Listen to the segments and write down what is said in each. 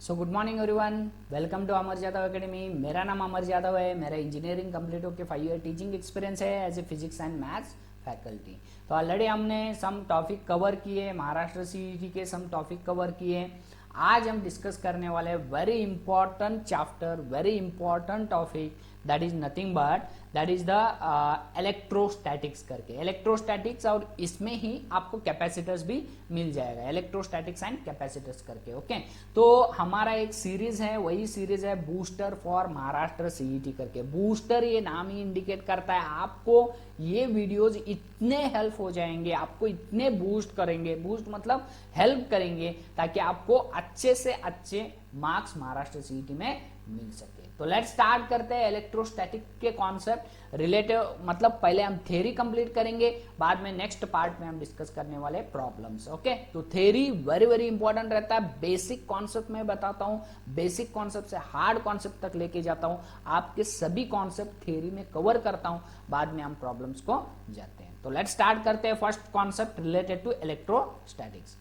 So good morning everyone, welcome to Amar Yadav academy. मेरा नाम अमर यादव है। मेरा इंजीनियरिंग कंप्लीट होकर 5 ईयर टीचिंग एक्सपीरियंस है as a physics and maths faculty. तो ऑलरेडी हमने सम टॉपिक कवर किए, महाराष्ट्र सीईटी के सम टॉपिक कवर किए। आज हम डिस्कस करने वाले very important chapter, very important topic, that is nothing but that is the electrostatics करके। इलेक्ट्रोस्टैटिक्स और इसमें ही आपको कैपेसिटर्स भी मिल जाएगा, इलेक्ट्रोस्टैटिक्स एंड कैपेसिटर्स करके। ओके, तो हमारा एक सीरीज है, वही सीरीज है बूस्टर फॉर महाराष्ट्र सीईटी करके। बूस्टर ये नाम ही इंडिकेट करता है आपको ये वीडियोज इतने हेल्प हो जाएंगे, आपको इतने बूस्ट करेंगे, बूस्ट मतलब हेल्प करेंगे ताकि आपको अच्छे से अच्छे मार्क्स महाराष्ट्र सीईटी में मिल सके। तो लेट्स स्टार्ट करते हैं इलेक्ट्रोस्टैटिक के कॉन्सेप्ट रिलेटिव, मतलब पहले हम थ्योरी कंप्लीट करेंगे, बाद में नेक्स्ट पार्ट में हम डिस्कस करने वाले प्रॉब्लम्स। ओके, तो थ्योरी वेरी वेरी इंपॉर्टेंट रहता है। बेसिक कॉन्सेप्ट में बताता हूं, बेसिक कॉन्सेप्ट से हार्ड कॉन्सेप्ट तक लेके जाता हूं, आपके सभी कॉन्सेप्ट थ्योरी में कवर करता हूं, बाद में हम प्रॉब्लम्स को जाते हैं। तो लेट्स स्टार्ट करते हैं first concept related to electrostatics.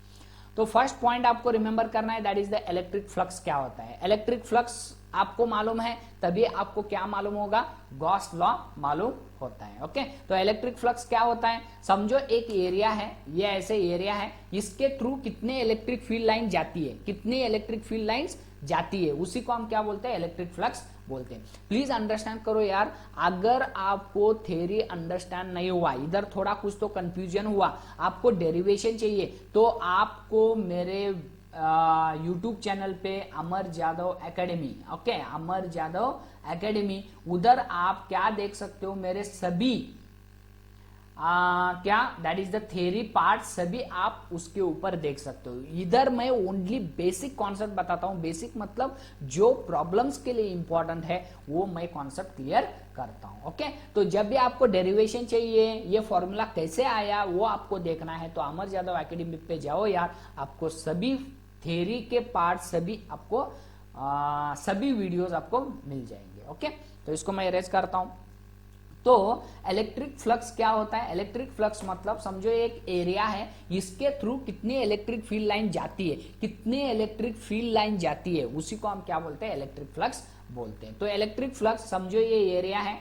तो फर्स्ट पॉइंट आपको रिमेंबर करना है, that is the electric flux. क्या होता है इलेक्ट्रिक फ्लक्स आपको मालूम है, तभी आपको क्या मालूम होगा, गॉस लॉ मालूम होता है। ओके, तो इलेक्ट्रिक फ्लक्स क्या होता है, समझो एक एरिया है, ये ऐसे एरिया है, इसके थ्रू कितने इलेक्ट्रिक फील्ड लाइन जाती है, कितने इलेक्ट्रिक फील्ड लाइंस जाती है, उसी को हम क्या बोलते हैं, इलेक्ट्रिक फ्लक्स बोलते हैं। प्लीज अंडरस्टैंड करो यार, अगर आपको थ्योरी अंडरस्टैंड नहीं हुआ, इधर थोड़ा कुछ तो कंफ्यूजन हुआ, आपको डेरिवेशन चाहिए, तो आपको मेरे यूट्यूब चैनल पे अमर यादव एकेडमी, ओके, अमर यादव एकेडमी, उधर आप क्या देख सकते हो, मेरे सभी क्या that is the theory part सभी आप उसके ऊपर देख सकते हो। इधर मैं ओनली बेसिक कॉन्सेप्ट बताता हूं, बेसिक मतलब जो प्रॉब्लम्स के लिए इंपॉर्टेंट है वो मैं कॉन्सेप्ट क्लियर करता हूं। ओके, तो जब भी आपको डेरिवेशन चाहिए, ये फॉर्मूला कैसे आया वो आपको देखना है, तो अमर यादव एकेडमी पे जाओ यार, आपको सभी थ्योरी के पार्ट सभी आपको सभी वीडियोस आपको मिल जाएंगे। ओके, तो इसको मैं इरेज करता हूं। तो इलेक्ट्रिक फ्लक्स क्या होता है, इलेक्ट्रिक फ्लक्स मतलब समझो एक एरिया है, इसके थ्रू कितनी इलेक्ट्रिक फील्ड लाइन जाती है, कितनी इलेक्ट्रिक फील्ड लाइन जाती है, उसी को हम क्या बोलते हैं, इलेक्ट्रिक फ्लक्स बोलते हैं। तो इलेक्ट्रिक फ्लक्स समझो ये एरिया है,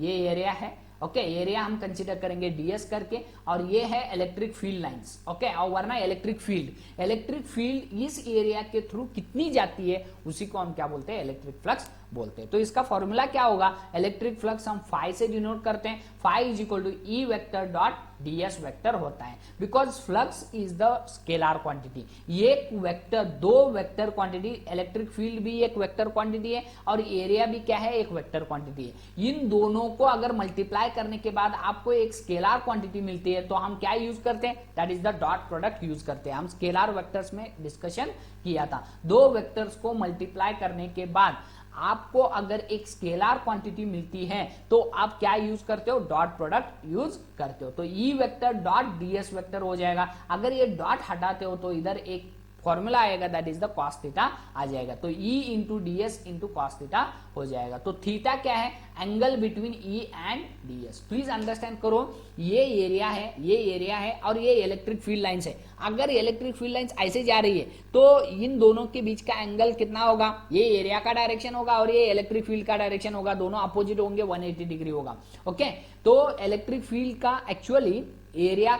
ये एरिया है, ओके, एरिया हम कंसीडर करेंगे डीएस करके, और ये है इलेक्ट्रिक फील्ड लाइंस, ओके, और वरना इलेक्ट्रिक फील्ड इस एरिया के थ्रू कितनी जाती है, उसी को हम क्या बोलते हैं, इलेक्ट्रिक फ्लक्स बोलते हैं। तो इसका फॉर्मूला क्या होगा, इलेक्ट्रिक फ्लक्स हम फाई से डिनोट करते हैं, phi is equal to E vector dot ds vector होता है, because flux is the scalar quantity. एक वेक्टर, दो वेक्टर क्वांटिटी, इलेक्ट्रिक फील्ड भी एक वेक्टर क्वांटिटी है और एरिया भी क्या है, एक वेक्टर क्वांटिटी है। इन दोनों को अगर मल्टीप्लाई करने के बाद आपको एक स्केलर क्वांटिटी मिलती है, तो हम क्या यूज करते हैं, that is the dot product use करते हैं। हम स्केलर वेक्टर्स में डिस्कशन किया था, दो वेक्टर्स को मल्टीप्लाई करने के बाद आपको अगर एक स्केलर क्वांटिटी मिलती है तो आप क्या यूज करते हो, डॉट प्रोडक्ट यूज करते हो। तो ई वेक्टर डॉट डीएस वेक्टर हो जाएगा। अगर ये डॉट हटाते हो तो इधर एक फॉर्मूला आएगा, that is the cos theta आ जाएगा। तो E into DS into cos theta हो जाएगा। तो थीटा क्या है, angle between E and DS. Please understand करो, ये एरिया है, ये एरिया है और ये इलेक्ट्रिक फील्ड लाइंस है। अगर इलेक्ट्रिक फील्ड लाइंस ऐसे जा रही है तो इन दोनों के बीच का एंगल कितना होगा, ये एरिया का डायरेक्शन होगा और ये इलेक्ट्रिक फील्ड का डायरेक्शन होगा, दोनों अपोजिट होंगे, 180 डिग्री होगा। ओके, तो इलेक्ट्रिक फील्ड का एक्चुअली एरिया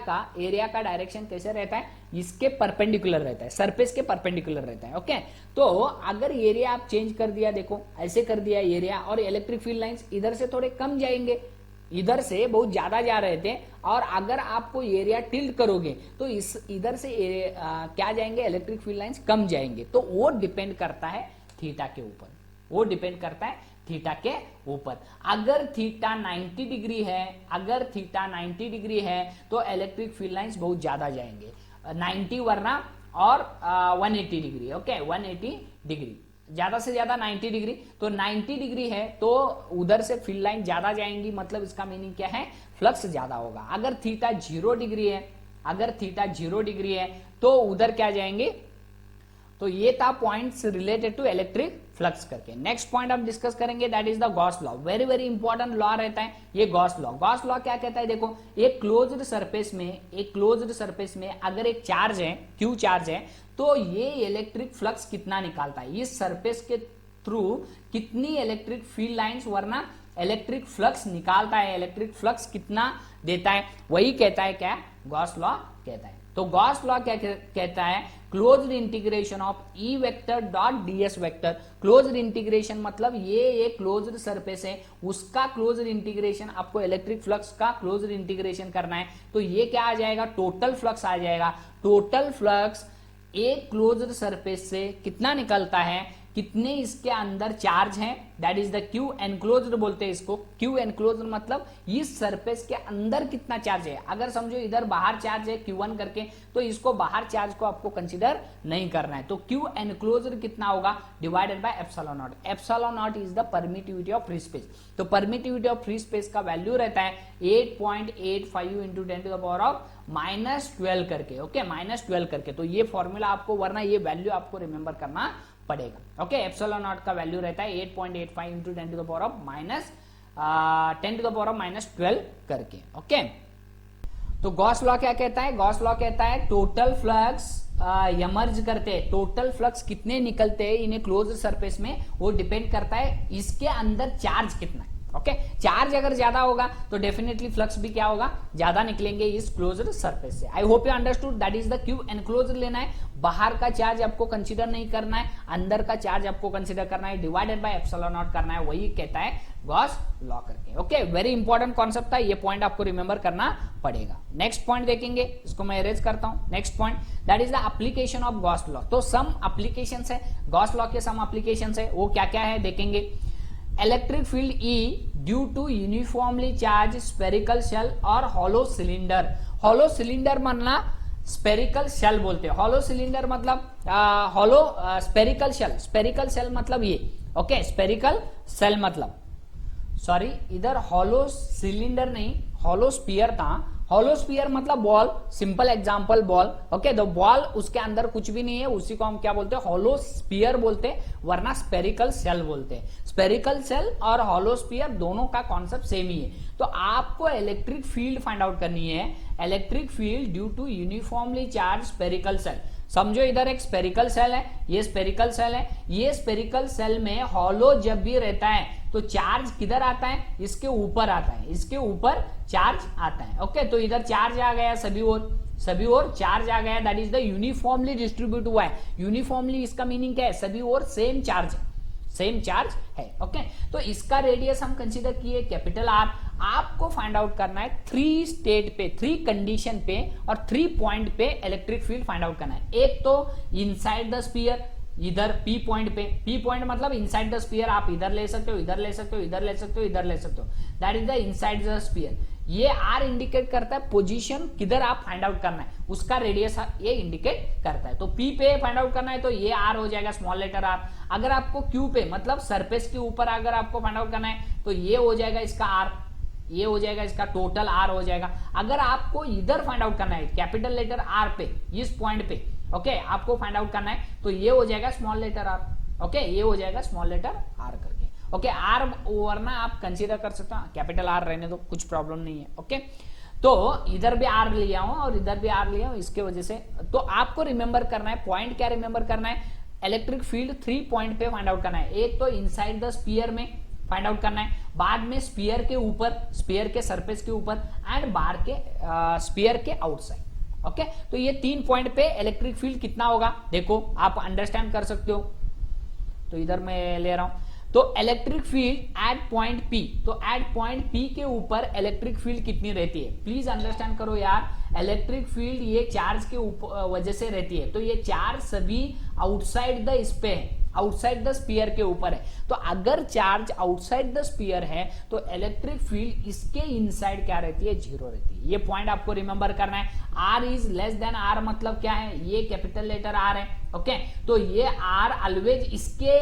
का डायरेक्शन कैसे रहता है, इसके परपेंडिकुलर रहता है, सरफेस के परपेंडिकुलर रहता है। ओके, तो अगर एरिया आप चेंज कर दिया, देखो ऐसे कर दिया एरिया, और इलेक्ट्रिक फील्ड लाइंस इधर से थोड़े कम जाएंगे, इधर से बहुत ज्यादा जा रहे थे, और अगर आपको एरिया टिल्ट करोगे तो इस इधर से क्या जाएंगे, इलेक्ट्रिक फील्ड लाइंस कम जाएंगे। तो वो डिपेंड करता है थीटा के ऊपर, वो डिपेंड करता है थीटा के ऊपर। अगर थीटा 90 डिग्री है, अगर थीटा 90 डिग्री है तो इलेक्ट्रिक फील्ड लाइंस बहुत ज्यादा जाएंगे, 90 वरना और 180 डिग्री, ओके, 180 डिग्री, ज्यादा से ज्यादा 90 डिग्री। तो 90 डिग्री है तो उधर से फील्ड लाइन ज्यादा जाएंगी, मतलब इसका मीनिंग क्या है, फ्लक्स ज्यादा होगा। अगर थीटा 0 डिग्री है, अगर थीटा 0 डिग्री है तो उधर क्या जाएंगे, तो ये था points related to electric flux करके। नेक्स्ट पॉइंट हम डिस्कस करेंगे that is the Gauss law. Very very important law रहता है ये गॉस लॉ। गॉस लॉ क्या कहता है, देखो एक क्लोज्ड सरफेस में अगर एक चार्ज है, क्यू चार्ज है, तो ये इलेक्ट्रिक फ्लक्स कितना निकालता है, इस सरफेस के थ्रू कितनी इलेक्ट्रिक फील्ड लाइंस वरना इलेक्ट्रिक फ्लक्स निकालता है, इलेक्ट्रिक फ्लक्स कितना देता है, वही कहता है क्या, गॉस लॉ कहता है। तो गॉस लॉ क्या कहता है, closed integration of E vector dot DS vector. Closed integration मतलब ये एक क्लोज्ड सरफेस है, उसका क्लोज्ड इंटीग्रेशन, आपको इलेक्ट्रिक फ्लक्स का क्लोज्ड इंटीग्रेशन करना है, तो ये क्या आ जाएगा, टोटल फ्लक्स आ जाएगा। टोटल फ्लक्स एक क्लोज्ड सरफेस से कितना निकलता है, कितने इसके अंदर चार्ज हैं, that is the Q enclosed बोलते हैं इसको। क्यू एनक्लोज्ड मतलब इस सरफेस के अंदर कितना चार्ज है। अगर समझो इधर बाहर चार्ज है Q1 करके, तो इसको बाहर चार्ज को आपको कंसीडर नहीं करना है। तो क्यू एनक्लोज्ड कितना होगा, divided by epsilon not. Epsilon not is the permittivity of free space. तो परमिटिविटी ऑफ फ्री स्पेस का वैल्यू रहता है 8.85 into 10 to the power of -12 करके, ओके, -12 करके। तो ये फॉर्मूला आपको, वरना ये वैल्यू आपको रिमेंबर करना पड़ेगा, ओके। एप्सिलॉन नॉट का वैल्यू रहता है 8.85 into 10 to the power of -12 करके, ओके। तो गॉस लॉ क्या कहता है, गॉस लॉ कहता है टोटल फ्लक्स एमर्ज करते हैं, टोटल फ्लक्स कितने निकलते हैं इन ए क्लोज्ड सरफेस में, वो डिपेंड करता है इसके अंदर चार्ज कितना है, ओके। चार्ज अगर ज्यादा होगा तो डेफिनेटली फ्लक्स भी क्या होगा, ज्यादा निकलेंगे इस क्लोज्ड सरफेस से। आई hope you understood, that is the Q enclosed लेना है, बाहर का चार्ज आपको कंसीडर नहीं करना है, अंदर का चार्ज आपको कंसीडर करना है, डिवाइडेड बाय एप्सिलॉन नॉट करना है, वही कहता है गॉस लॉ करके, ओके। वेरी इंपॉर्टेंट कॉन्सेप्ट था, ये पॉइंट आपको रिमेंबर करना पड़ेगा। नेक्स्ट पॉइंट देखेंगे, इसको मैं इरेज करता हूं। Next point that is the application of Gauss law. तो सम एप्लीकेशंस है गॉस लॉ के, सम एप्लीकेशंस है, वो क्या क्या है देखेंगे। Electric field E due to uniformly charge spherical shell और हॉलो सिलेंडर। हॉलो सिलेंडर मानना स्पेरिकल शेल बोलते हैं, हॉलो सिलेंडर मतलब hollow spherical shell, spherical shell मतलब ये, ओके, स्पेरिकल शेल मतलब, सॉरी इधर हॉलो सिलेंडर नहीं, हॉलो स्फीयर था। हॉलो स्फीयर मतलब ball, simple example ball, okay. The ball, उसके अंदर कुछ भी नहीं है, उसी को हम क्या बोलते हैं, हॉलो स्फीयर बोलते हैं, वरना स्पेरिकल शेल बोलते हैं। स्पेरिकल शेल और हॉलो स्फीयर दोनों का कॉन्सेप्ट सेम ही है। तो आपको इलेक्ट्रिक फील्ड फाइंड आउट करनी है, electric field due to uniformly charge spherical shell. समझो इधर एक स्पेरिकल सेल है, ये स्पेरिकल सेल है, ये स्पेरिकल सेल में हॉलो जब भी रहता है तो चार्ज किधर आता है, इसके ऊपर आता है, इसके ऊपर चार्ज आता है, ओके। तो इधर चार्ज आ गया, सभी ओर चार्ज आ गया, that is the uniformly distribute हुआ है। यूनिफॉर्मली इसका मीनिंग क्या है, सभी ओर सेम चार्ज है, ओके। तो इसका रेडियस हम कंसीडर किए कैपिटल R। आपको फाइंड आउट करना है 3 स्टेट पे, 3 कंडीशन पे और 3 पॉइंट पे इलेक्ट्रिक फील्ड फाइंड आउट करना है। एक तो इनसाइड द स्फीयर, इधर P पॉइंट पे, P पॉइंट मतलब इनसाइड द स्फीयर, आप इधर ले सकते हो, इधर ले सकते हो, इधर ले सकते हो, इधर ले सकते हो, that is the inside the sphere. ये R इंडिकेट करता है पोजीशन किधर आप फाइंड आउट करना है, उसका रेडियस ये इंडिकेट करता है। तो P पे फाइंड आउट करना है तो ये R हो जाएगा, स्मॉल लेटर R। अगर आपको Q पे मतलब सरफेस के ऊपर अगर आपको फाइंड आउट करना है तो ये हो जाएगा इसका R, ये हो जाएगा इसका टोटल R हो जाएगा। अगर आपको इधर फाइंड आउट करना है कैपिटल लेटर R पे, इस पॉइंट पे, ओके, आपको फाइंड आउट करना है तो ये हो जाएगा स्मॉल लेटर R, ओके, ये हो जाएगा स्मॉल लेटर R करके, ओके। R वरना आप कंसीडर कर सकते हो, कैपिटल R रहने दो, कुछ प्रॉब्लम नहीं है, ओके। तो इधर भी R लिया हूं और इधर भी R लिया हूं, इसके वजह से तो आपको रिमेंबर करना है, पॉइंट क्या रिमेंबर करना है, इलेक्ट्रिक फील्ड 3 पॉइंट पे फाइंड आउट करना है। एक तो इनसाइड द स्फीयर में फाइंड आउट करना है, बाद में स्फीयर के ऊपर, स्फीयर के सरफेस के ऊपर, एंड बाहर के स्फीयर के आउटसाइड, ओके। तो ये 3 पॉइंट पे इलेक्ट्रिक फील्ड कितना होगा, देखो आप अंडरस्टैंड कर सकते हो। तो इधर मैं ले रहा हूं, तो electric field at point P, तो एट पॉइंट P के ऊपर इलेक्ट्रिक फील्ड कितनी रहती है, प्लीज अंडरस्टैंड करो यार। इलेक्ट्रिक फील्ड ये चार्ज के वजह से रहती है, तो ये चार्ज सभी आउटसाइड द इस पे है, आउटसाइड द स्फीयर के ऊपर है। तो अगर चार्ज आउटसाइड द स्फीयर है तो इलेक्ट्रिक फील्ड इसके इनसाइड क्या रहती है, 0 रहती है। ये पॉइंट आपको रिमेंबर करना है। R is less then R मतलब क्या है, ये कैपिटल लेटर R है, ओके। तो ये R ऑलवेज इसके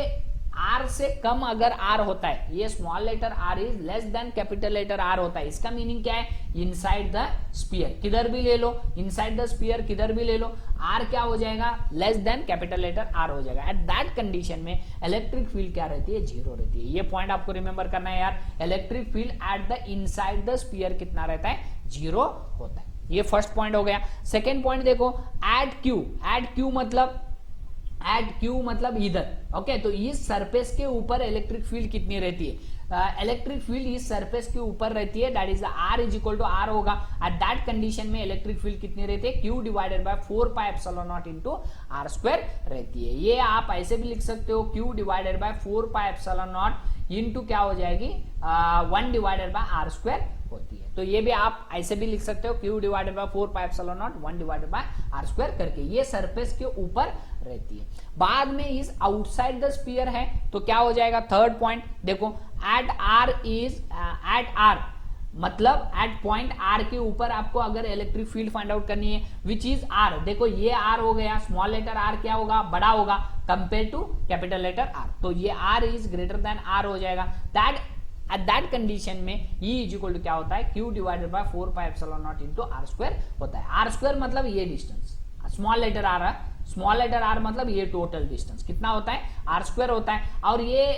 आर से कम अगर आर होता है, ये small letter R is less than capital letter R होता है, इसका मीनिंग क्या है, इनसाइड द स्फीयर, किधर भी ले लो, इनसाइड द स्फीयर किधर भी ले लो, आर क्या हो जाएगा, less than capital letter R हो जाएगा। एट दैट कंडीशन में इलेक्ट्रिक फील्ड क्या रहती है, जीरो रहती है। ये पॉइंट आपको रिमेंबर करना है यार, electric field at the inside the sphere कितना रहता है, जीरो होता है। ये फर्स्ट पॉइंट हो गया। सेकेंड पॉइंट देखो, एट क्यू मतलब इधर, ओके, तो इस सरफेस के ऊपर इलेक्ट्रिक फील्ड कितनी रहती है, इलेक्ट्रिक फील्ड इस सरफेस के ऊपर रहती है, that is R is equal to R होगा। एट दैट कंडीशन में इलेक्ट्रिक फील्ड कितनी रहती है, Q divided by 4 pi epsilon not into R square रहती है। ये आप ऐसे भी लिख सकते हो, Q divided by 4 pi epsilon not into क्या हो जाएगी, 1 डिवाइडेड बाय आर स्क्वायर होती है। तो ये भी आप ऐसे भी लिख सकते हो, Q divided by 4 pi epsilon not 1 divided by R square करके, ये सरफेस के ऊपर रहती है। बाद में इस आउटसाइड द स्फीयर है तो क्या हो जाएगा, थर्ड पॉइंट देखो, एट आर मतलब एट पॉइंट आर के ऊपर आपको अगर इलेक्ट्रिक फील्ड फाइंड आउट करनी है, विच इज आर, देखो ये आर हो गया, स्मॉल लेटर आर क्या होगा, बड़ा होगा compare to capital letter R, तो ये R is greater than R हो जाएगा। दैट एट दैट कंडीशन में E इज इक्वल टू क्या होता है, Q divided by 4 pi epsilon not into R square होता है। आर स्क्वायर मतलब ये डिस्टेंस, स्मॉल लेटर आर मतलब ये टोटल डिस्टेंस कितना होता है, आर स्क्वायर होता है। और ये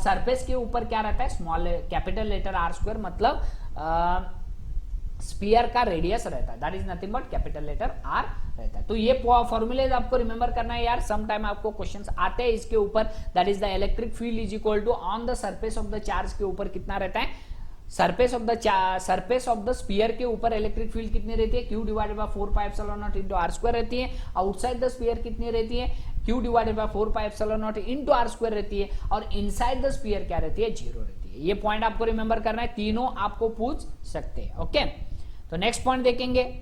सरफेस के ऊपर क्या रहता है, small capital letter R square मतलब स्फीयर का रेडियस रहता है, that is nothing but capital letter R रहता है। तो ये फॉर्मूले आपको रिमेंबर करना है यार, सम टाइम आपको क्वेश्चंस आते हैं इसके ऊपर, that is the electric field is equal to on the surface of the charge के ऊपर कितना रहता है, सरफेस ऑफ द स्फीयर के ऊपर इलेक्ट्रिक फील्ड कितनी रहती है, Q divided by 4 pi epsilon not into R square रहती है। आउटसाइड द स्फीयर कितनी रहती है, Q divided by 4 pi epsilon not into R square रहती है। और इनसाइड द स्फीयर क्या रहती है, जीरो रहती है। ये पॉइंट आपको रिमेंबर करना है, तीनों आपको पूछ सकते हैं। ओके, तो नेक्स्ट पॉइंट देखेंगे।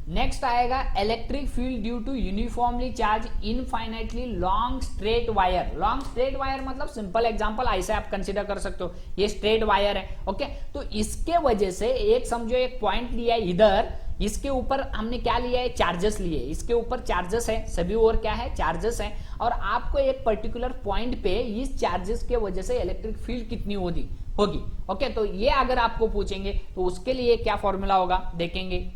नेक्स्ट आएगा electric field due to uniformly charge infinitely long straight wire. Long straight wire मतलब सिंपल एग्जांपल ऐसे आप कंसीडर कर सकते हो, ये स्ट्रेट वायर है, ओके, तो इसके वजह से एक समझो एक पॉइंट लिया है इधर, इसके ऊपर हमने क्या लिया है, चार्जेस लिए, इसके ऊपर चार्जेस है, सभी और क्या है, चार्जेस है, और आपको एक पर्टिकुलर पॉइंट पे इस चार्जेस के वजह से इलेक्ट्रिक फील्ड कितनी होगी, ओके, तो ये अगर आपको पूछेंगे तो उसके लिए क्या फॉर्मूला होगा देखेंगे।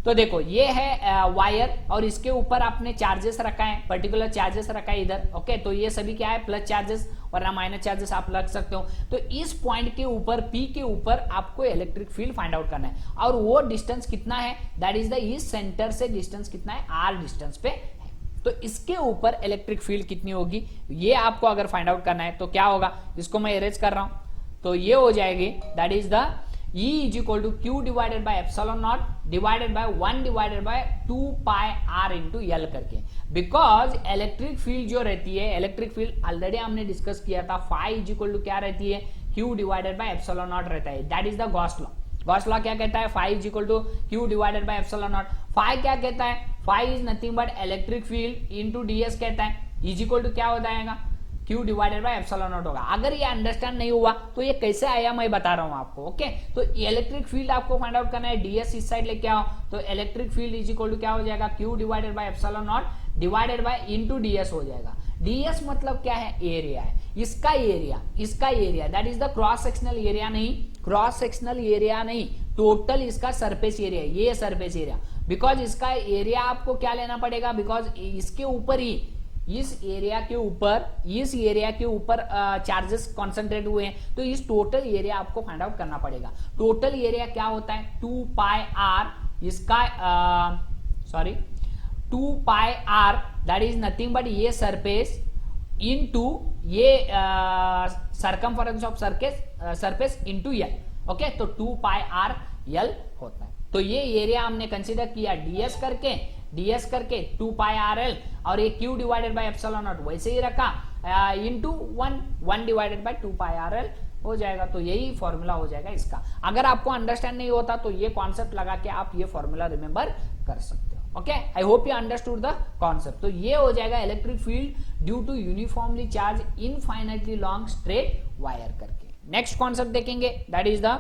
तो देखो ये है वायर और इसके ऊपर आपने चार्जेस रखा है, पर्टिकुलर चार्जेस रखा है इधर, ओके, तो ये सभी क्या है, प्लस चार्जेस वरना माइनस चार्जेस आप लग सकते हो। तो इस पॉइंट के ऊपर P के ऊपर आपको इलेक्ट्रिक फील्ड फाइंड आउट करना है, और वो डिस्टेंस कितना है, दैट इज द इस सेंटर से डिस्टेंस कितना है, R डिस्टेंस पे है। तो इसके ऊपर इलेक्ट्रिक फील्ड कितनी होगी ये आपको अगर फाइंड आउट करना है तो क्या होगा, इसको मैं इरेज कर रहा हूं, तो ये हो जाएगी, that is the E is equal to Q divided by epsilon not divided by 1 divided by 2 pi R into L करके। बिकॉज इलेक्ट्रिक फील्ड जो रहती है, इलेक्ट्रिक फील्ड ऑलरेडी हमने डिस्कस किया था, फाई इज इक्वल टू क्या रहती है, Q divided by epsilon not रहता है, that is the Gauss law. Gauss law क्या कहता है, phi is equal to Q divided by epsilon not. Phi क्या कहता है, phi is nothing but electric field into ds कहता है, इज इक्वल टू क्या हो जाएगा, Q divided by epsilon not होगा। अगर ये अंडरस्टैंड नहीं हुआ तो ये कैसे आया मैं बता रहा हूं आपको, ओके। तो इलेक्ट्रिक फील्ड आपको फाइंड आउट करना है, ds इस साइड लेके आओ, तो electric field is equal to क्या हो जाएगा, Q divided by epsilon not divided by into ds हो जाएगा। ds मतलब क्या है, एरिया है, इसका area that is the cross sectional area, नहीं क्रॉस सेक्शनल एरिया नहीं, टोटल इसका सरफेस एरिया, ये सरफेस एरिया। बिकॉज इसका एरिया आपको क्या लेना पड़ेगा, बिकॉज इसके ऊपर ही इस एरिया के ऊपर चार्जेस कॉन्सेंट्रेट हुए हैं, तो इस टोटल एरिया आपको फाइंड आउट करना पड़ेगा। टोटल एरिया क्या होता है, 2 पाई r, इसका 2 pi r that is nothing but ये सरफेस इनटू ये circumference of surface into l, okay, तो 2 पाई r l होता है। तो ये एरिया हमने कंसीडर किया ds करके 2 पाई RL, और ये Q divided by epsilon not वैसे ही रखा, into 1 divided by 2 pi RL हो जाएगा। तो यही फॉर्मूला हो जाएगा इसका। अगर आपको अंडरस्टैंड नहीं होता तो ये कॉन्सेप्ट लगा के आप ये फॉर्मूला रिमेंबर कर सकते हो, okay. I hope you understood the concept. तो ये हो जाएगा electric field due to uniformly charge infinitely long straight wire करके। नेक्स्ट कॉन्सेप्ट देखेंगे, that is the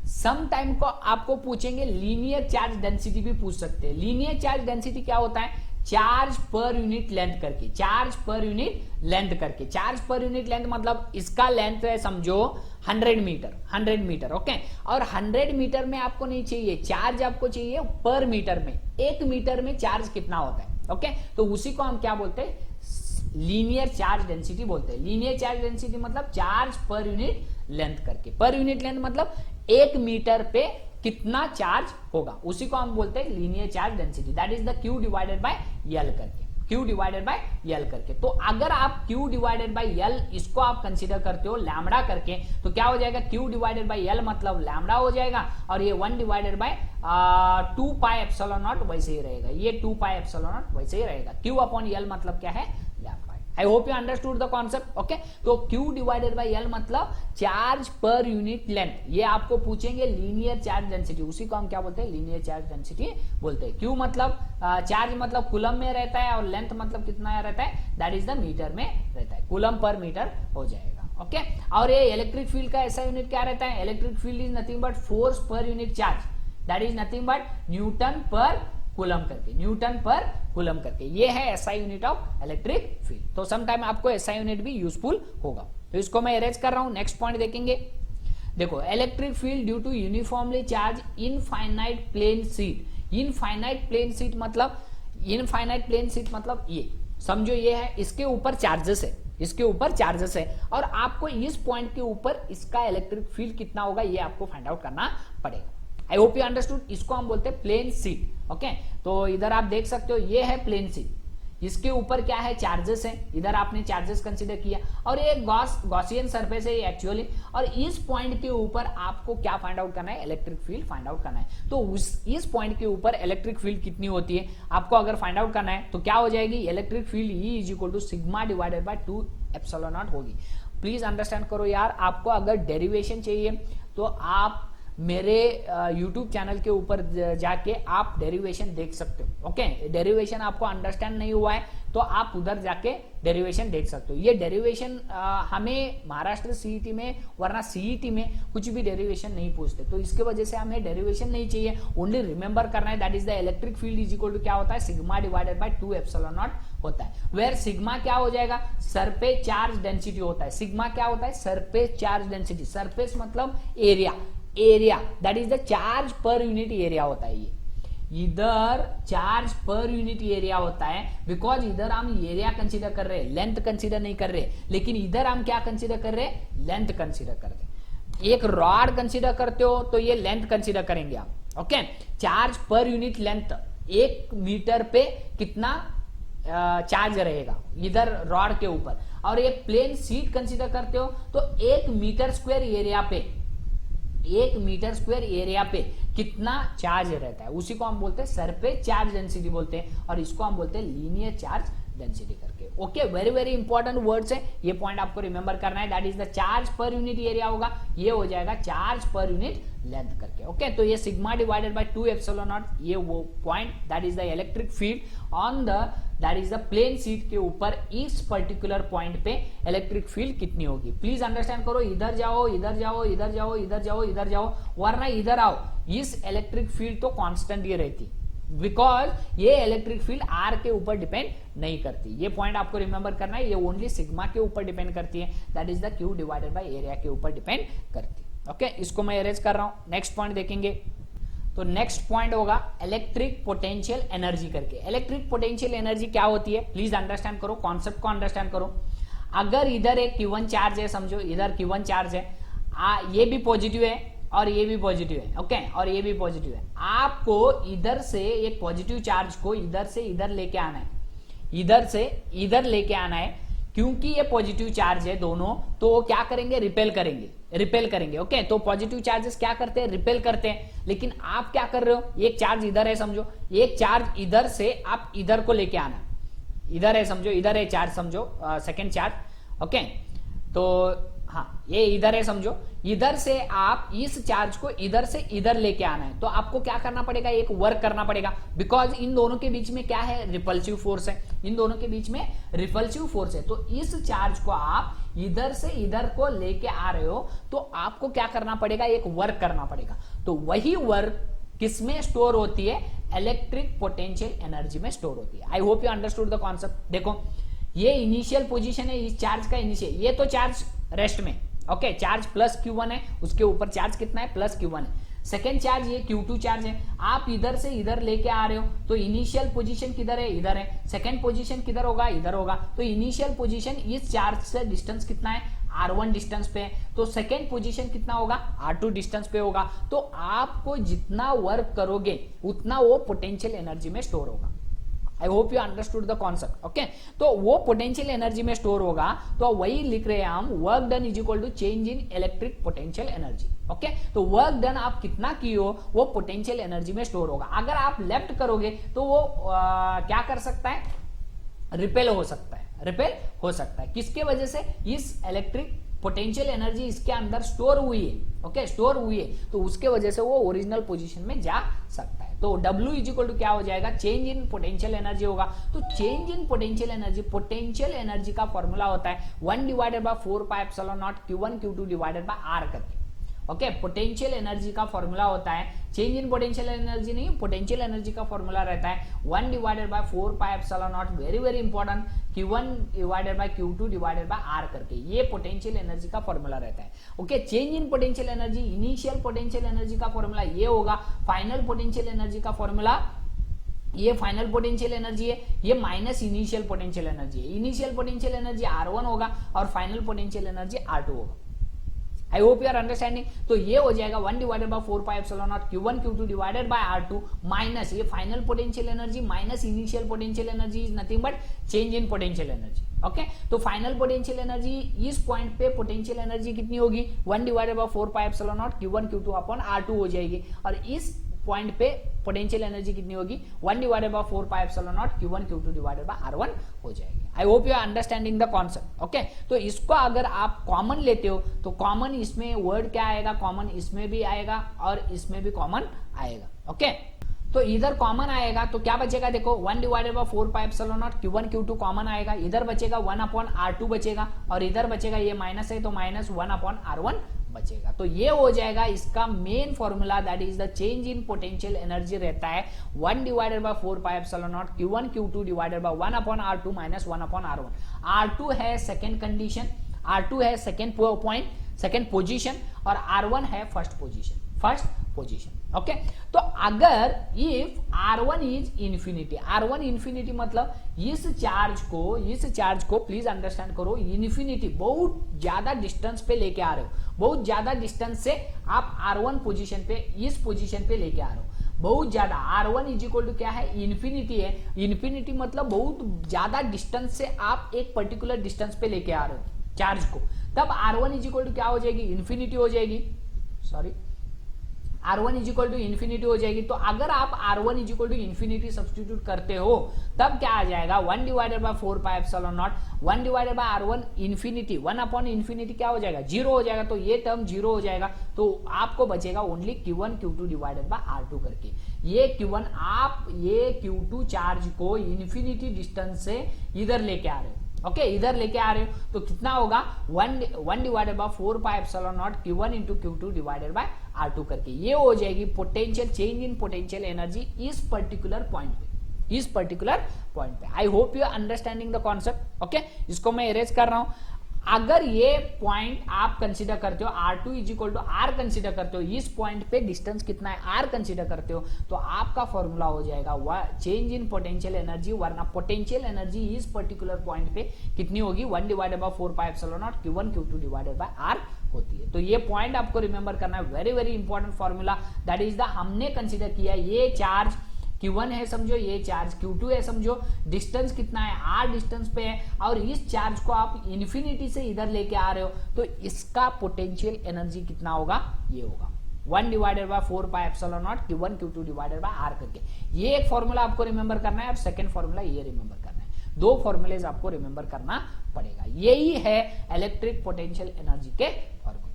some time को आपको पूछेंगे लीनियर चार्ज डेंसिटी भी पूछ सकते हैं। लीनियर चार्ज डेंसिटी क्या होता है, चार्ज पर यूनिट लेंथ करके, चार्ज पर यूनिट लेंथ करके। चार्ज पर यूनिट लेंथ मतलब इसका लेंथ है समझो 100 मीटर, 100 मीटर, ओके। और 100 मीटर में आपको नहीं चाहिए चार्ज, आपको चाहिए पर मीटर में, 1 मीटर में चार्ज कितना होता है, ओके। तो उसी को हम क्या बोलते हैं, लीनियर चार्ज डेंसिटी बोलते हैं। लीनियर चार्ज डेंसिटी मतलब चार्ज पर यूनिट लेंथ करके। पर यूनिट लेंथ मतलब 1 मीटर पे कितना चार्ज होगा, उसी को हम बोलते हैं linear charge density. That is the Q divided bye L करके, Q डिवाइडेड बाय L करके। तो अगर आप Q डिवाइडेड बाय L इसको आप कंसीडर करते हो लैम्बडा करके, तो क्या हो जाएगा, Q डिवाइडेड बाय L मतलब लैम्बडा हो जाएगा, और ये 1 divided by 2 pi epsilon not वैसे ही रहेगा, ये 2 पाई एप्सिलॉन नॉट वैसे ही रहेगा। Q अपॉन L मतलब क्या है, lambda. I hope you understood the concept, okay. तो Q डिवाइडेड बाय L मतलब चार्ज पर यूनिट लेंथ। ये आपको पूछेंगे लीनियर चार्ज डेंसिटी, उसी को हम क्या बोलते हैं, लीनियर चार्ज डेंसिटी बोलते हैं। Q मतलब चार्ज मतलब कूलम में रहता है, और लेंथ मतलब कितना रहता है, दैट इज द मीटर में रहता है, कूलम पर मीटर हो जाएगा, ओके। और ये इलेक्ट्रिक फील्ड का ऐसा यूनिट क्या रहता है, electric field is nothing but force per unit charge, that is nothing but Newton पर कूलम करके, न्यूटन पर कूलम करके। ये है SI unit of electric field. तो सम टाइम आपको एसआई यूनिट भी यूजफुल होगा, तो इसको मैं अरेंज कर रहा हूं। नेक्स्ट पॉइंट देखेंगे, देखो electric field due to uniformly charge infinite plane sheet. Infinite plane sheet मतलब, इनफाइनाइट प्लेन शीट मतलब ये समझो, ये है, इसके ऊपर चार्जेस है, इसके ऊपर चार्जेस है, और आपको इस पॉइंट के ऊपर इसका इलेक्ट्रिक फील्ड कितना होगा ये आपको फाइंड आउट करना पड़ेगा। आई होप यू अंडरस्टूड। इसको हम बोलते हैं प्लेन शीट, ओके। तो इधर आप देख सकते हो ये है प्लेन शीट, इसके ऊपर क्या है, चार्जेस है, इधर आपने चार्जेस कंसीडर किया, और ये गॉसियन सरफेस है एक्चुअली, और इस पॉइंट के ऊपर आपको क्या फाइंड आउट करना है, इलेक्ट्रिक फील्ड फाइंड आउट करना है। तो इस पॉइंट के ऊपर इलेक्ट्रिक फील्ड कितनी होती है आपको अगर फाइंड आउट करना है, तो क्या हो जाएगी, electric field E is equal to sigma divided by 2 epsilon not होगी। प्लीज अंडरस्टैंड करो यार, आपको अगर डेरिवेशन चाहिए तो आप मेरे YouTube चैनल के ऊपर जाके आप डेरिवेशन देख सकते हो, ओके। डेरिवेशन आपको अंडरस्टैंड नहीं हुआ है तो आप उधर जाके डेरिवेशन देख सकते हो। ये डेरिवेशन हमें महाराष्ट्र सीईटी में, वरना सीईटी में कुछ भी डेरिवेशन नहीं पूछते, तो इसके वजह से हमें डेरिवेशन नहीं चाहिए, ओनली रिमेंबर करना है, that is the electric field is equal to क्या होता है, sigma divided by 2 epsilon naught होता है। वेयर सिग्मा क्या हो जाएगा, सरफेस चार्ज डेंसिटी होता है। सिग्मा क्या होता है, सरफेस चार्ज डेंसिटी। सरफेस मतलब area, area that is the charge पर यूनिट एरिया होता है। ये इधर चार्ज पर यूनिट एरिया होता है, बिकॉज इधर हम एरिया कंसीडर कर रहे हैं, लेंथ कंसीडर नहीं कर रहे, लेकिन इधर हम क्या कंसीडर कर रहे हैं, लेंथ कंसीडर कर रहे हैं। एक रॉड कंसीडर करते हो तो ये लेंथ कंसीडर करेंगे आप, ओके। चार्ज पर यूनिट लेंथ, 1 मीटर पे कितना चार्ज रहेगा इधर रॉड के ऊपर, और एक प्लेन शीट कंसीडर करते हो तो 1 मीटर स्क्वायर एरिया पे, 1 मीटर स्क्वायर एरिया पे कितना चार्ज रहता है, उसी को हम बोलते हैं सरफेस चार्ज डेंसिटी बोलते हैं, और इसको हम बोलते हैं लीनियर चार्ज डेंसिटी करके, okay. Very very important words है, ये पॉइंट आपको रिमेंबर करना है। दैट इज द चार्ज पर यूनिट एरिया होगा, ये हो जाएगा चार्ज पर यूनिट लेंथ करके, ओके। तो ये sigma divided by 2 epsilon naught, ये वो point, that is the electric field on the, that is the plane sheet के ऊपर इस पर्टिकुलर पॉइंट पे इलेक्ट्रिक फील्ड कितनी होगी। प्लीज अंडरस्टैंड करो, इधर जाओ, इधर जाओ, इधर जाओ, इधर जाओ, इधर जाओ, वरना इधर आओ, इस इलेक्ट्रिक फील्ड तो कांस्टेंट ही रहती, बिकॉज ये इलेक्ट्रिक फील्ड आर के ऊपर डिपेंड नहीं करती। ये पॉइंट आपको रिमेंबर करना है, ये ओनली सिग्मा के ऊपर डिपेंड करती है, that is the Q divided by area के ऊपर डिपेंड करती है, ओके। इसको मैं अरेंज कर रहा हूं। नेक्स्ट पॉइंट देखेंगे, तो नेक्स्ट पॉइंट होगा इलेक्ट्रिक पोटेंशियल एनर्जी करके। इलेक्ट्रिक पोटेंशियल एनर्जी क्या होती है, प्लीज अंडरस्टैंड करो, कॉन्सेप्ट को अंडरस्टैंड करो। अगर इधर एक Q1 चार्ज है, समझो इधर Q1 चार्ज है, ये भी पॉजिटिव है और ये भी पॉजिटिव है, ओके, और ये भी पॉजिटिव है। आपको इधर से एक पॉजिटिव चार्ज को इधर से इधर लेके आना है, इधर से इधर लेके आना है, क्योंकि ये पॉजिटिव चार्ज है दोनों, तो वो क्या करेंगे, रिपेल करेंगे, रिपेल करेंगे, ओके। तो पॉजिटिव चार्जेस क्या करते हैं, रिपेल करते हैं, लेकिन आप क्या कर रहे हो, एक चार्ज इधर है समझो, एक चार्ज इधर से आप इधर को लेके आना, इधर है समझो, इधर है चार्ज समझो, सेकेंड चार्ज, ओके। तो हाँ, ये इधर है समझो, इधर से आप इस चार्ज को इधर से इधर लेके आना है, तो आपको क्या करना पड़ेगा, एक वर्क करना पड़ेगा, बिकॉज इन दोनों के बीच में क्या है, रिपल्सिव फोर्स है, इन दोनों के बीच में रिपल्सिव फोर्स है। तो इस चार्ज को आप इधर से इधर को लेके आ रहे हो, तो आपको क्या करना पड़ेगा, एक वर्क करना पड़ेगा। तो वही वर्क किसमें स्टोर होती है, इलेक्ट्रिक पोटेंशियल एनर्जी में स्टोर होती है। आई hope you understood the concept. देखो ये इनिशियल पोजीशन है इस चार्ज का, इनिशियल, ये तो चार्ज रेस्ट में, ओके, चार्ज प्लस Q1 है, उसके ऊपर चार्ज कितना है, प्लस Q1 है। सेकेंड चार्ज ये Q2 चार्ज है, आप इधर से इधर लेके आ रहे हो, तो इनिशियल पोजीशन किधर है, इधर है, सेकेंड पोजीशन किधर होगा, इधर होगा, तो इनिशियल पोजीशन इस चार्ज से डिस्टेंस कितना है, R1 डिस्टेंस पे है, तो सेकेंड पोजीशन कितना होगा, R2 डिस्टेंस पे होगा। तो आपको जितना वर्क करोगे उतना वो पोटेंशियल एनर्जी में स्टोर होगा। I hope you understood the concept, okay. तो वो पोटेंशियल एनर्जी में स्टोर होगा, तो वही लिख रहे हैं हम, work done is equal to change in electric potential energy, okay. तो वर्क डन आप कितना किए हो वो पोटेंशियल एनर्जी में स्टोर होगा। अगर आप लेफ्ट करोगे तो वो क्या कर सकता है, रिपेल हो सकता है, रिपेल हो सकता है। किसके वजह से, इस इलेक्ट्रिक पोटेंशियल एनर्जी इसके अंदर स्टोर हुई है, ओके, स्टोर हुई है, तो उसके वजह से वो ओरिजिनल पोजीशन में जा सकता है। तो W इज इक्वल टू क्या हो जाएगा, चेंज इन पोटेंशियल एनर्जी होगा। तो change in potential energy, potential energy का फॉर्मूला होता है 1 divided by 4 pi epsilon naught Q1 Q2 divided by R करके, ओके। पोटेंशियल एनर्जी का फॉर्मूला होता है, चेंज इन पोटेंशियल एनर्जी नहीं, पोटेंशियल एनर्जी का फॉर्मूला रहता है 1 divided by 4 pi epsilon not, very very important, Q1 divided by Q2 divided by R करके, ये पोटेंशियल एनर्जी का फॉर्मूला रहता है, okay. Change in potential energy, initial potential energy का फॉर्मूला ये होगा, फाइनल पोटेंशियल एनर्जी का फॉर्मूला, ये फाइनल पोटेंशियल एनर्जी है, ये माइनस इनिशियल पोटेंशियल एनर्जी है। इनिशियल पोटेंशियल एनर्जी R1 होगा और फाइनल पोटेंशियल एनर्जी R2 होगा। I hope you are understanding. तो ये हो जाएगा 1 divided by 4 pi epsilon naught Q1 Q2 divided by R2 minus ये final potential energy minus initial potential energy is nothing but change in potential energy, okay. तो final potential energy, इस point पे potential energy कितनी होगी, 1 divided by 4 pi epsilon naught Q1 Q2 upon R2 हो जाएगी, और इस पॉइंट पे पोटेंशियल एनर्जी कितनी होगी, 1 divided by 4 pi epsilon naught Q1 Q2 divided by R1 हो जाएगी। I hope you are understanding the concept, okay. तो इसको अगर आप कॉमन लेते हो तो कॉमन इसमें वर्ड क्या आएगा, कॉमन इसमें भी आएगा और इसमें भी कॉमन आएगा, ओके। तो इधर कॉमन आएगा तो क्या बचेगा, देखो 1 divided by 4 pi epsilon naught Q1 Q2 common आएगा, इधर बचेगा 1 अपॉन R2 बचेगा, और इधर बचेगा, ये माइनस है तो माइनस 1 अपॉन R1 बचेगा। तो ये हो जाएगा इसका main formula, that is the change in potential energy रहता है 1 divided by 4 pi epsilon naught Q1 Q2 divided by 1 upon R2 minus 1 upon R1। R2 है सेकेंड कंडीशन, R2 है सेकेंड पॉइंट, सेकेंड पोजीशन, और R1 है first position, okay. तो अगर if R1 is infinity, R1 infinity मतलब इस charge को please understand करो, इंफिनिटी बहुत ज्यादा डिस्टेंस पे लेके आ रहे हो, बहुत ज्यादा डिस्टेंस से आप R1 पोजीशन पे, इस पोजीशन पे लेके आ रहे हो, बहुत ज्यादा। R1 इज इक्वल टू क्या है, इंफिनिटी है, इंफिनिटी मतलब बहुत ज्यादा डिस्टेंस से आप एक पर्टिकुलर डिस्टेंस पे लेके आ रहे हो चार्ज को, तब R1 इज इक्वल टू क्या हो जाएगी, इंफिनिटी हो जाएगी, sorry, R1 is equal to infinity हो जाएगी। तो अगर आप R1 is equal to infinity substitute करते हो तब क्या आ जाएगा, 1 divided by 4 pi epsilon not, 1 divided by R1 infinity, 1 upon infinity क्या हो जाएगा, 0 हो जाएगा, तो ये टर्म 0 हो जाएगा, तो आपको बचेगा only Q1 Q2 divided by R2 करके। ये Q1 आप ये Q2 चार्ज को इंफिनिटी डिस्टेंस से इधर लेके आ रहे हो, ओके, इधर लेके आ रहे हो, तो कितना होगा 1 divided by 4 pi epsilon naught Q1 into Q2 divided by R2 करके, ये हो जाएगी potential, change in potential energy इस पर्टिकुलर पॉइंट पे। I hope you are understanding the concept, okay. इसको मैं इरेज कर रहा हूं। अगर ये पॉइंट आप कंसीडर करते हो R2 is equal to R consider करते हो, इस पॉइंट पे डिस्टेंस कितना है R कंसीडर करते हो, तो आपका फॉर्मूला हो जाएगा चेंज इन पोटेंशियल एनर्जी, वरना पोटेंशियल एनर्जी इस पर्टिकुलर पॉइंट पे कितनी होगी, 1 divided by 4 pi epsilon naught Q1 Q2 divided by R होती है। तो ये पॉइंट आपको रिमेंबर करना है, very very important formula, that is the हमने कंसीडर किया ये चार्ज Q1 है समझो, ये चार्ज Q2 है समझो, डिस्टेंस कितना है R डिस्टेंस पे है, और इस चार्ज को आप इंफिनिटी से इधर लेके आ रहे हो, तो इसका पोटेंशियल एनर्जी कितना होगा, ये होगा 1 divided by 4 pi epsilon naught Q1 Q2 divided by R करके। ये एक फॉर्मूला आपको रिमेंबर करना है, और सेकंड फॉर्मूला ये रिमेंबर करना है, दो फॉर्मूलेज आपको रिमेंबर करना पड़ेगा। यही है इलेक्ट्रिक पोटेंशियल एनर्जी के फॉर्मूले,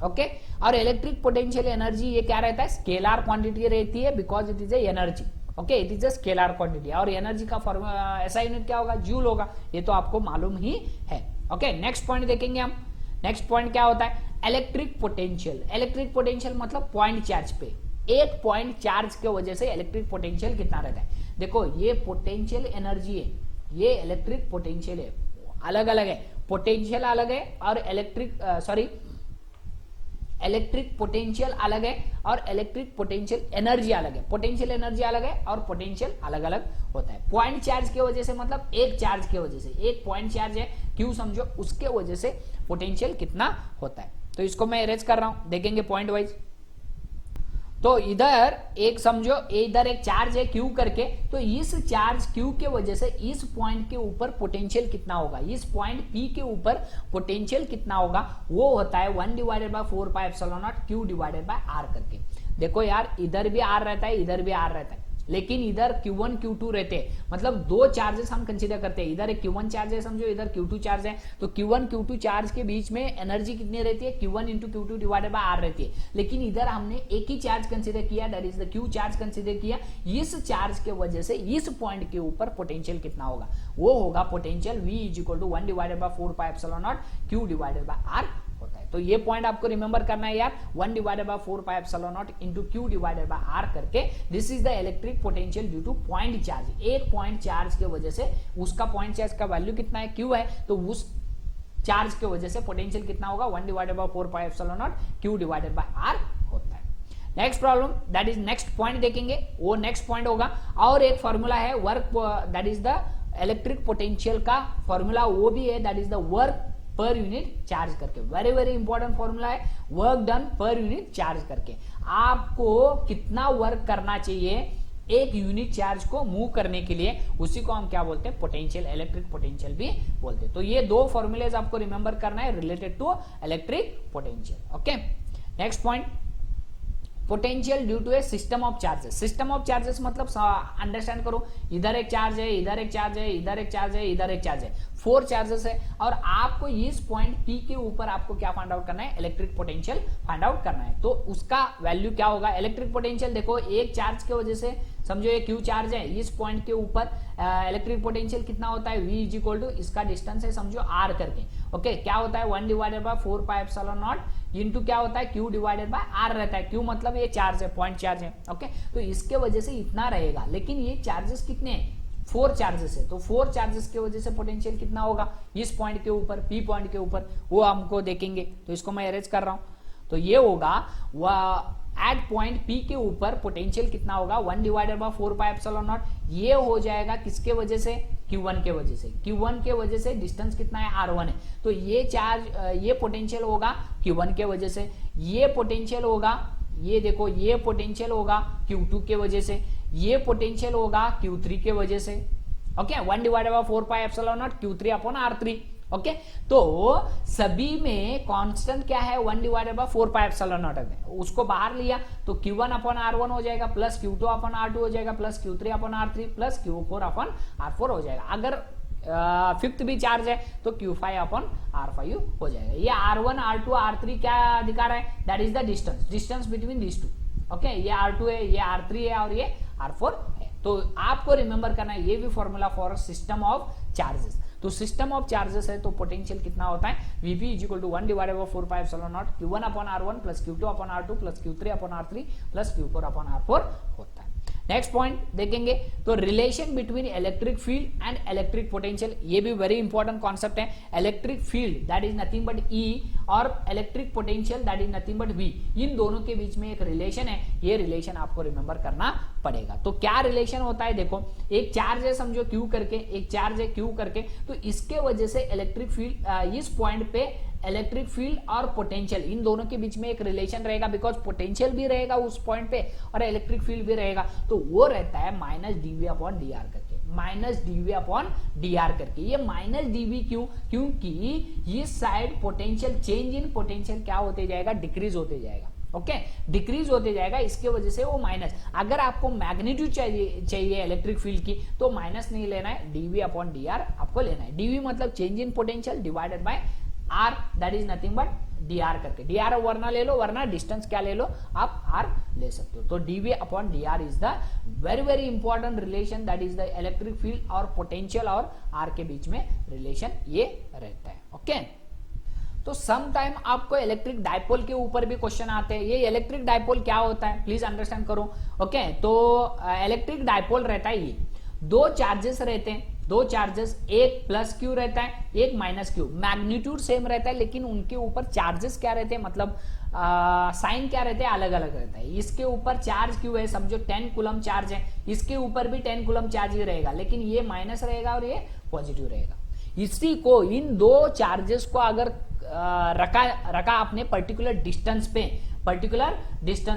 ओके। और इलेक्ट्रिक पोटेंशियल एनर्जी ये क्या रहता है, स्केलर क्वांटिटी रहती है, because it is a energy, okay, it is a scalar quantity. और एनर्जी का फॉर्मूला ऐसा यूनिट क्या होगा, जूल होगा, ये तो आपको मालूम ही है, ओके। नेक्स्ट पॉइंट देखेंगे हम। नेक्स्ट पॉइंट क्या होता है, इलेक्ट्रिक पोटेंशियल। इलेक्ट्रिक पोटेंशियल मतलब पॉइंट चार्ज पे, एक पॉइंट चार्ज के वजह से इलेक्ट्रिक पोटेंशियल कितना रहता है। देखो ये पोटेंशियल एनर्जी है, ये इलेक्ट्रिक पोटेंशियल है, अलग अलग है, पोटेंशियल अलग है और इलेक्ट्रिक पोटेंशियल अलग है और इलेक्ट्रिक पोटेंशियल एनर्जी अलग है। पोटेंशियल एनर्जी अलग है और पोटेंशियल अलग अलग होता है। पॉइंट चार्ज की वजह से मतलब एक चार्ज की वजह से, एक पॉइंट चार्ज है क्यू समझो, उसके वजह से पोटेंशियल कितना होता है। तो इसको मैं अरेंज कर रहा हूं, देखेंगे पॉइंट वाइज। तो इधर एक समझो, इधर एक चार्ज है क्यू करके, तो इस चार्ज क्यू के वजह से इस पॉइंट के ऊपर पोटेंशियल कितना होगा, इस पॉइंट पी के ऊपर पोटेंशियल कितना होगा, वो होता है 1/4πε0 क्यू डिवाइडेड बाय आर करके। देखो यार इधर भी आर रहता है, इधर भी आर रहता है, लेकिन इधर Q1 Q2 रहते हैं, मतलब दो चार्जेस हम कंसीडर करते हैं। इधर एक Q1 चार्ज है समझो, इधर Q2 चार्ज है, तो Q1 Q2 चार्ज के बीच में एनर्जी कितनी रहती है, Q1 into Q2 divided by are रहती है। लेकिन इधर हमने एक ही चार्ज कंसीडर किया, that is the Q charge consider किया। इस चार्ज के वजह से इस पॉइंट के ऊपर पोटेंशियल कितना होगा, वो होगा potential V is equal to 1/4πε0 Q divided by R होता है। तो ये पॉइंट आपको रिमेंबर करना है यार, 1/4πε0 into Q divided by R करके। This is the electric potential due to point charge. एक पॉइंट चार्ज के वजह से, उसका पॉइंट चार्ज का वैल्यू कितना है, Q है, तो उस चार्ज के वजह से पोटेंशियल कितना होगा, 1/4πε0 Q डिवाइडेड बाय आर होता है। Next problem, that is next point देखेंगे, वो नेक्स्ट पॉइंट होगा। और एक फॉर्मूला है work, that is the electric potential का फॉर्मूला, वो भी है, that is the work per unit charge करके। वेरी वेरी इंपॉर्टेंट फॉर्मूला है, work done per unit charge करके। आपको कितना वर्क करना चाहिए एक यूनिट चार्ज को मूव करने के लिए, उसी को हम क्या बोलते हैं, पोटेंशियल, इलेक्ट्रिक पोटेंशियल भी बोलते हैं। तो ये दो फॉर्मूलेज आपको रिमेंबर करना है related to electric potential. Okay, next point, potential due to a system of charges. System of charges मतलब अंडरस्टैंड करो, इधर एक चार्ज है, इधर एक चार्ज है, इधर एक चार्ज है, इधर एक चार्ज है, 4 चार्जेस है, और आपको इस पॉइंट P के ऊपर आपको क्या फाइंड आउट करना है, इलेक्ट्रिक पोटेंशियल फाइंड आउट करना है। तो उसका वैल्यू क्या होगा, इलेक्ट्रिक पोटेंशियल। देखो एक चार्ज की वजह से समझो ये Q चार्ज है, इस पॉइंट के ऊपर इलेक्ट्रिक पोटेंशियल कितना होता है, V इज इक्वल टू इसका डिस्टेंस है समझो R करके। ओके, क्या होता है 1/4πε0 इंटू क्या होता है Q डिवाइडेड बाय R रहता है। Q मतलब ये चार्ज है, पॉइंट चार्ज है। ओके, तो इसके वजह से इतना रहेगा, लेकिन ये चार्जेस कितने हैं, 4 चार्जेस है, तो 4 चार्जेस की वजह से पोटेंशियल कितना होगा इस पॉइंट के ऊपर, P पॉइंट के ऊपर, वो हमको देखेंगे। तो इसको मैं अरेंज कर रहा हूं, तो ये होगा एट पॉइंट P के ऊपर पोटेंशियल कितना होगा, 1/4πε0। ये हो जाएगा किसके वजह से, Q1 के वजह से। Q1 के वजह से डिस्टेंस कितना है, R1 है, तो ये चार्ज, ये पोटेंशियल होगा Q1 के वजह से। ये पोटेंशियल होगा, ये देखो ये पोटेंशियल होगा Q2 के वजह से, ये पोटेंशियल होगा Q3 के वजह से। Okay, 1/4πε0 Q3/R3। ओके, तो सभी में कांस्टेंट क्या है, 1/4πε0 है, उसको बाहर लिया तो Q1/R1 हो जाएगा, प्लस Q2/R2 हो जाएगा, प्लस Q3/R3, प्लस Q4/R4 हो जाएगा। अगर फिफ्थ भी चार्ज है तो Q5/R5 हो जाएगा। ये R1, R2, R3 क्या दिखा रहा है, that is the distance between this two. Okay, ये R2 है, ये R3 है और ये R4 है। तो आपको रिमेंबर करना है, ये भी formula for system of charges. तो सिस्टम ऑफ चार्जेस है तो पोटेंशियल कितना होता है, Vp is equal to 1/4πε0 Q1/R1 plus Q2/R2 plus Q3/R3 plus Q4/R4 होता है। नेक्स्ट पॉइंट देखेंगे, तो relation between electric field and electric potential, ये भी वेरी इंपॉर्टेंट कॉन्सेप्ट है। Electric field that is nothing but E और electric potential that is nothing but V, इन दोनों के बीच में एक रिलेशन है, ये रिलेशन आपको रिमेंबर करना पड़ेगा। तो क्या रिलेशन होता है, देखो एक चार्ज है समझो Q करके, एक चार्ज है Q करके, तो इसके वजह से इलेक्ट्रिक फील्ड, इस पॉइंट पे इलेक्ट्रिक फील्ड और पोटेंशियल, इन दोनों के बीच में एक रिलेशन रहेगा, बिकॉज पोटेंशियल भी रहेगा उस पॉइंट पे और इलेक्ट्रिक फील्ड भी रहेगा, तो वो रहता है -dV/dr करके, -dV/dr करके। ये -dV क्यों, क्योंकि इस side potential, change in potential क्या होते जाएगा, डिक्रीज होते जाएगा। ओके, डिक्रीज होते जाएगा, इसके वजह से वो माइनस। अगर आपको मैग्नीट्यूड चाहिए इलेक्ट्रिक फील्ड की, तो माइनस नहीं लेना है, dV/dr आपको लेना है। dV मतलब change in potential divided by R, that is nothing but dr करके। dr वरना ले लो, वरना डिस्टेंस क्या ले लो आप, r ले सकते हो। तो dV/dr is the very very important relation, that is the electric field और पोटेंशियल और r के बीच में रिलेशन ये रहता है। ओके, तो सम टाइम आपको इलेक्ट्रिक डायपोल के ऊपर भी क्वेश्चन आते हैं। ये इलेक्ट्रिक डायपोल क्या होता है प्लीज अंडरस्टैंड करो। ओके, तो इलेक्ट्रिक डायपोल रहता है ये, दो चार्जेस रहते हैं, दो चार्जेस, एक प्लस क्यू रहता है, एक माइनस क्यू, मैग्नीट्यूड सेम रहता है लेकिन उनके ऊपर चार्जेस क्या रहते हैं, मतलब साइन क्या रहते हैं, अलग अलग रहता है। इसके ऊपर चार्ज क्यू है, समझो 10 कूलम चार्ज है, इसके ऊपर भी 10 कूलम चार्ज ही रहेगा लेकिन ये माइनस रहेगा और ये पॉजिटिव रहेगा। इसी को, इन दो चार्जेस को अगर रखा आपने पर्टिकुलर डिस्टेंस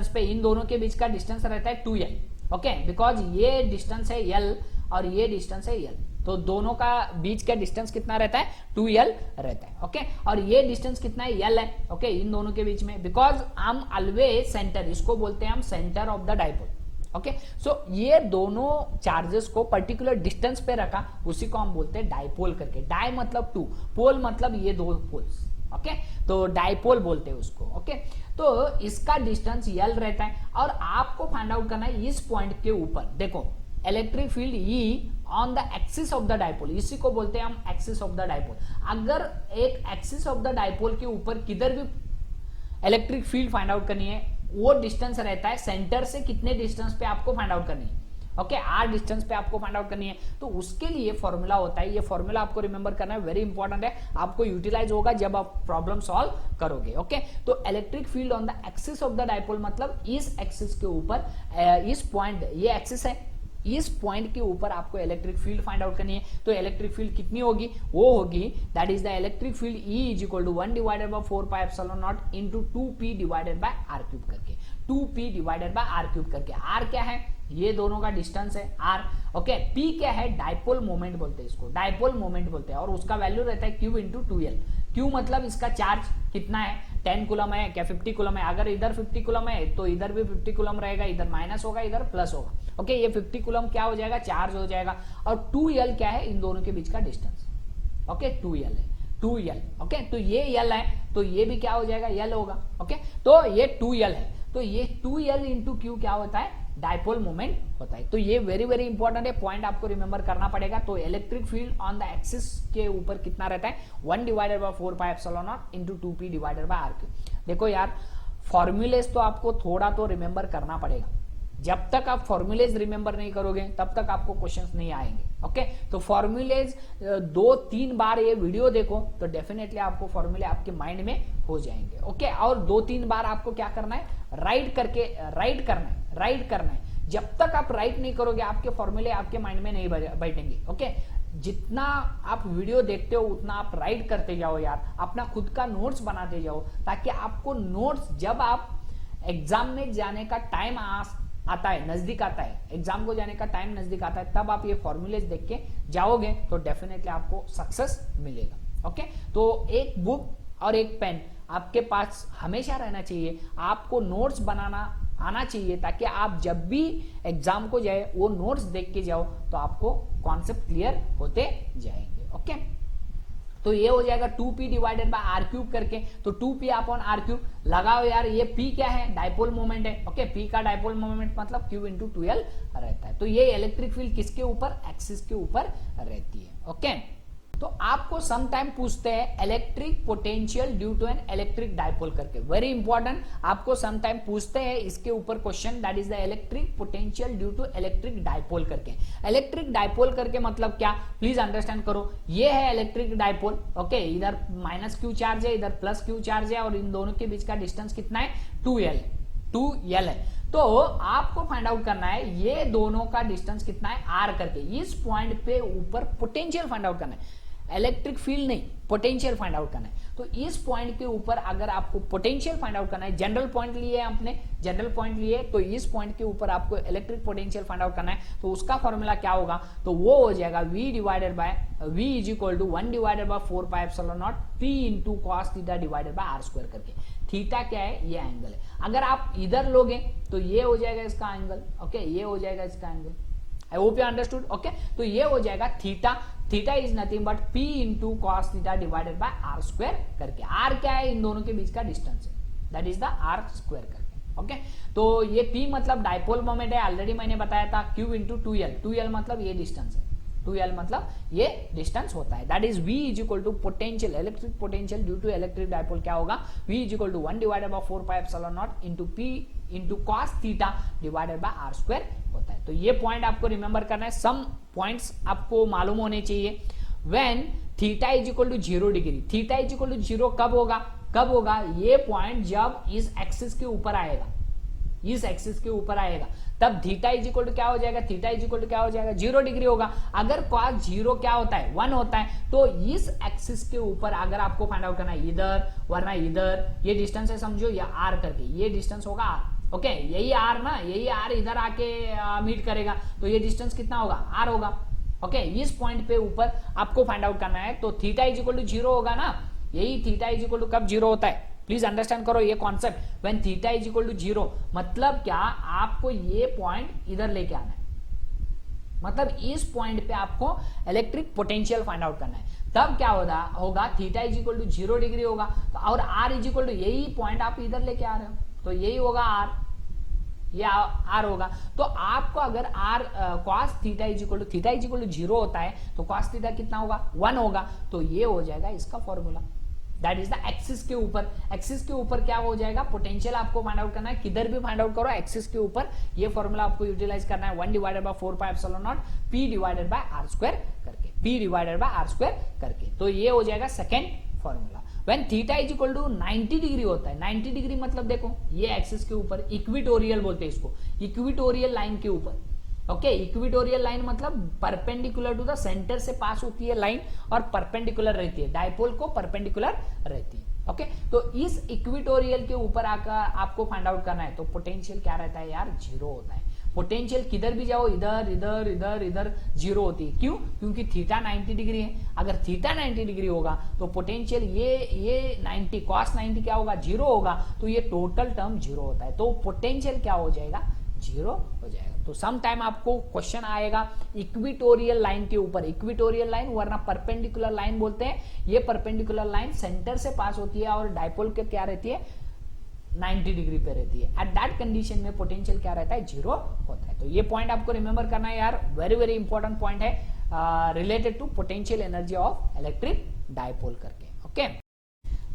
पे, इन दोनों के बीच का डिस्टेंस रहता है 2l। ओके, बिकॉज ये डिस्टेंस है l और ये डिस्टेंस है l, तो दोनों का बीच का डिस्टेंस कितना रहता है, 2l रहता है। ओके, और ये डिस्टेंस कितना है, l है। ओके, इन दोनों के बीच में, बिकॉज हम ऑलवेज सेंटर, इसको बोलते हैं हम centre of the dipole. Okay, so ये दोनों चार्जेस को पर्टिकुलर डिस्टेंस पे रखा, उसी को हम बोलते हैं डायपोल करके। डाय मतलब टू, पोल मतलब ये दो पोल्स। ओके, तो डायपोल बोलते हैं उसको। ओके, तो इसका डिस्टेंस l रहता है और आपको फाइंड आउट करना है इस पॉइंट के ऊपर। देखो, electric field E on the axis of the dipole, इसी को बोलते हैं हम एक्सिस ऑफ द डायपोल। अगर एक एक्सिस ऑफ द डायपोल के ऊपर किधर भी इलेक्ट्रिक फील्ड फाइंड आउट करनी है, वो डिस्टेंस रहता है सेंटर से कितने डिस्टेंस पे आपको फाइंड आउट करनी है। ओके, r डिस्टेंस पे आपको फाइंड आउट करनी है, तो उसके लिए फॉर्मूला होता है, ये फॉर्मूला आपको रिमेंबर करना है, वेरी इंपॉर्टेंट है, आपको यूटिलाइज होगा जब आप प्रॉब्लम सॉल्व करोगे। ओके, तो electric field on the axis of the dipole मतलब इस एक्सिस के ऊपर, इस पॉइंट, ये एक्सिस है, इस पॉइंट के ऊपर आपको इलेक्ट्रिक फील्ड फाइंड आउट करनी है। तो इलेक्ट्रिक फील्ड कितनी होगी, वो होगी that is the electric field E is equal to 1 divided by 4 pi epsilon not into 2p divided by r cube करके, 2p divided by r cube करके। r क्या है, ये दोनों का डिस्टेंस है r। ओके, p क्या है, डायपोल मोमेंट बोलते हैं इसको, डायपोल मोमेंट बोलते हैं, और उसका वैल्यू रहता है q इंटू 2l। q मतलब इसका चार्ज कितना है, 10 कूलम है क्या 50 कूलम है, अगर इधर 50 कूलम है तो इधर भी 50 कूलम रहेगा, इधर माइनस होगा इधर प्लस होगा। ओके, ये 50 कूलम क्या हो जाएगा, चार्ज हो जाएगा, और 2l क्या है, इन दोनों के बीच का डिस्टेंस। ओके, 2l है, 2l। ओके, तो ये l है तो ये भी क्या हो जाएगा, l होगा। ओके, तो ये 2l है, तो ये 2l इंटू q क्या होता है, डायपोल मोमेंट होता है। तो ये वेरी वेरी इंपॉर्टेंट है, पॉइंट आपको रिमेंबर करना पड़ेगा। तो electric field on the axis के ऊपर कितना रहता है, 1 divided by 4 pi epsilon not into 2p divided by r cube. देखो यार, फॉर्मूलेज तो आपको थोड़ा तो रिमेंबर करना पड़ेगा, जब तक आप फॉर्मूलेज रिमेंबर नहीं करोगे तब तक आपको क्वेश्चंस नहीं आएंगे। ओके, तो फॉर्मूलेज 2-3 बार ये वीडियो देखो तो डेफिनेटली आपको फॉर्मूले आपके माइंड में हो जाएंगे। ओके, और 2-3 बार आपको क्या करना है, राइट करना है। जब तक आप राइट नहीं करोगे आपके फॉर्मूले आपके माइंड में नहीं बैठेंगे। ओके, जितना आप वीडियो देखते हो उतना आप राइट करते जाओ यार, अपना खुद का नोट्स बनाते जाओ, ताकि आपको नोट्स जब आप एग्जाम में जाने का टाइम आता है, नजदीक आता है, एग्जाम को जाने का टाइम नजदीक आता है, तब आप ये फॉर्मूलेज देख के जाओगे तो डेफिनेटली आपको सक्सेस मिलेगा। ओके, तो एक बुक और एक पेन आपके पास हमेशा रहना चाहिए, आपको नोट्स बनाना आना चाहिए, ताकि आप जब भी एग्जाम को जाए वो नोट्स देख के जाओ तो आपको कॉन्सेप्ट क्लियर होते जाएंगे। ओके, तो ये हो जाएगा 2p divided by r cube करके, तो 2p अपॉन r क्यूब लगाओ यार। ये p क्या है, डायपोल मोमेंट है। ओके, p का डायपोल मोमेंट मतलब q इंटू 2l रहता है। तो ये इलेक्ट्रिक फील्ड किसके ऊपर, एक्सिस के ऊपर रहती है। ओके, तो आपको सम टाइम पूछते हैं electric potential due to an electric dipole करके, वेरी इंपॉर्टेंट, आपको सम टाइम पूछते हैं इसके ऊपर question, that is the electric potential due to electric dipole करके। इलेक्ट्रिक डायपोल करके मतलब क्या, प्लीज अंडरस्टैंड करो, ये है इलेक्ट्रिक डायपोल। ओके, इधर माइनस क्यू चार्ज है, इधर प्लस क्यू चार्ज है, और इन दोनों के बीच का डिस्टेंस कितना है, 2l है। तो आपको फाइंड आउट करना है ये दोनों का डिस्टेंस कितना है, r करके। इस पॉइंट पे ऊपर पोटेंशियल फाइंड आउट करना है, इलेक्ट्रिक फील्ड नहीं, पोटेंशियल फाइंड आउट करना है। तो इस पॉइंट के ऊपर अगर आपको पोटेंशियल फाइंड आउट करना है, जनरल पॉइंट लिए आपने, जनरल पॉइंट लिए, तो इस पॉइंट के ऊपर आपको इलेक्ट्रिक पोटेंशियल फाइंड आउट करना है। तो उसका फॉर्मूला क्या होगा, तो वो हो जाएगा v divided by v is equal to 1 divided by 4 pi epsilon naught p into cos theta divided by r square करके। थीटा क्या है, ये एंगल है, अगर आप इधर लोगे तो ये हो जाएगा इसका एंगल। ओके, ये हो जाएगा इसका angle, I hope you understood. Okay, तो ये हो जाएगा theta, theta is nothing but p into cos theta divided by r square करके। r क्या है, इन दोनों के बीच का डिस्टेंस है, that is the r square करके। ओके, तो ये p मतलब डायपोल मोमेंट है, ऑलरेडी मैंने बताया था, q इंटू 2l, 2l मतलब ये डिस्टेंस है। 2L मतलब ये डिस्टेंस होता है। That is V is equal to potential, electric potential due to electric dipole क्या होगा, V is equal to 1 divided by 4 pi epsilon not into P into cos theta divided by r square होता है। तो ये point आपको remember करना है, some points आपको मालूम होने चाहिए। When theta is equal to 0 degree, theta is equal to 0 कब होगा, ये पॉइंट जब इस एक्सिस के ऊपर आएगा, इस एक्सिस के ऊपर आएगा, तब थीटा इज इक्वल टू क्या हो जाएगा, थीटा इज इक्वल टू क्या हो जाएगा, 0 डिग्री होगा। अगर cos 0 क्या होता है, 1 होता है, तो इस एक्सिस के ऊपर अगर आपको फाइंड आउट करना है इधर वरना इधर, ये डिस्टेंस है समझो, या r करके ये डिस्टेंस होगा r, ओके यही r ना, यही r इधर आके मीट करेगा, तो ये डिस्टेंस कितना होगा, r होगा। ओके इस पॉइंट पे ऊपर आपको फाइंड आउट करना है, तो थीटा इज इक्वल टू 0 होगा ना, यही थीटा इज इक्वल टू कब 0 होता है, प्लीज अंडरस्टैंड करो ये concept, when theta is equal to 0 मतलब क्या, आपको ये पॉइंट इधर लेके आना है, मतलब इस पॉइंट पे आपको इलेक्ट्रिक पोटेंशियल फाइंड आउट करना है, तब क्या होगा theta is equal to 0 degree होगा, तो और r इज इक्वल टू यही पॉइंट आप इधर लेके आ रहे हो, तो यही होगा r, ये r होगा। तो आपको अगर r cos theta is equal to 0 होता है, तो cos थीटा कितना होगा, 1 होगा, तो ये हो जाएगा इसका formula, that is the axis के ऊपर। एक्सिस के ऊपर क्या हो जाएगा, पोटेंशियल आपको फाइंड आउट करना है, किधर भी फाइंड आउट करो, एक्सिस के ऊपर ये फॉर्मूला आपको यूटिलाइज करना है, 1 divided by 4 pi epsilon naught P divided by r square करके, P divided by r square करके, तो ये हो जाएगा second formula. When theta is equal to 90 degree होता है, 90 डिग्री मतलब देखो ये एक्सिस के ऊपर, इक्विटोरियल बोलते हैं इसको, इक्विटोरियल लाइन के ऊपर, ओके इक्विटोरियल लाइन मतलब परपेंडिकुलर टू द सेंटर से पास होती है लाइन और परपेंडिकुलर रहती है, डायपोल को परपेंडिकुलर रहती है। ओके तो इस इक्विटोरियल के ऊपर आकर आपको फाइंड आउट करना है, तो पोटेंशियल क्या रहता है यार, 0 होता है। पोटेंशियल किधर भी जाओ, इधर इधर इधर इधर 0 होती है, क्यों, क्योंकि थीटा 90 डिग्री है, अगर थीटा 90 डिग्री होगा तो पोटेंशियल ये 90 cos 90 क्या होगा, 0 होगा, तो ये टोटल टर्म 0 होता है, तो पोटेंशियल क्या हो जाएगा, 0 हो जाएगा। तो सम टाइम आपको क्वेश्चन आएगा इक्विटोरियल लाइन के ऊपर, इक्विटोरियल लाइन वरना परपेंडिकुलर लाइन बोलते हैं, ये परपेंडिकुलर लाइन सेंटर से पास होती है और डायपोल के क्या रहती है, 90 डिग्री पे रहती है। एट दैट कंडीशन में पोटेंशियल क्या रहता है, 0 होता है। तो ये पॉइंट आपको रिमेंबर करना है यार, वेरी वेरी इंपॉर्टेंट पॉइंट है related to potential energy of electric dipole करके। ओके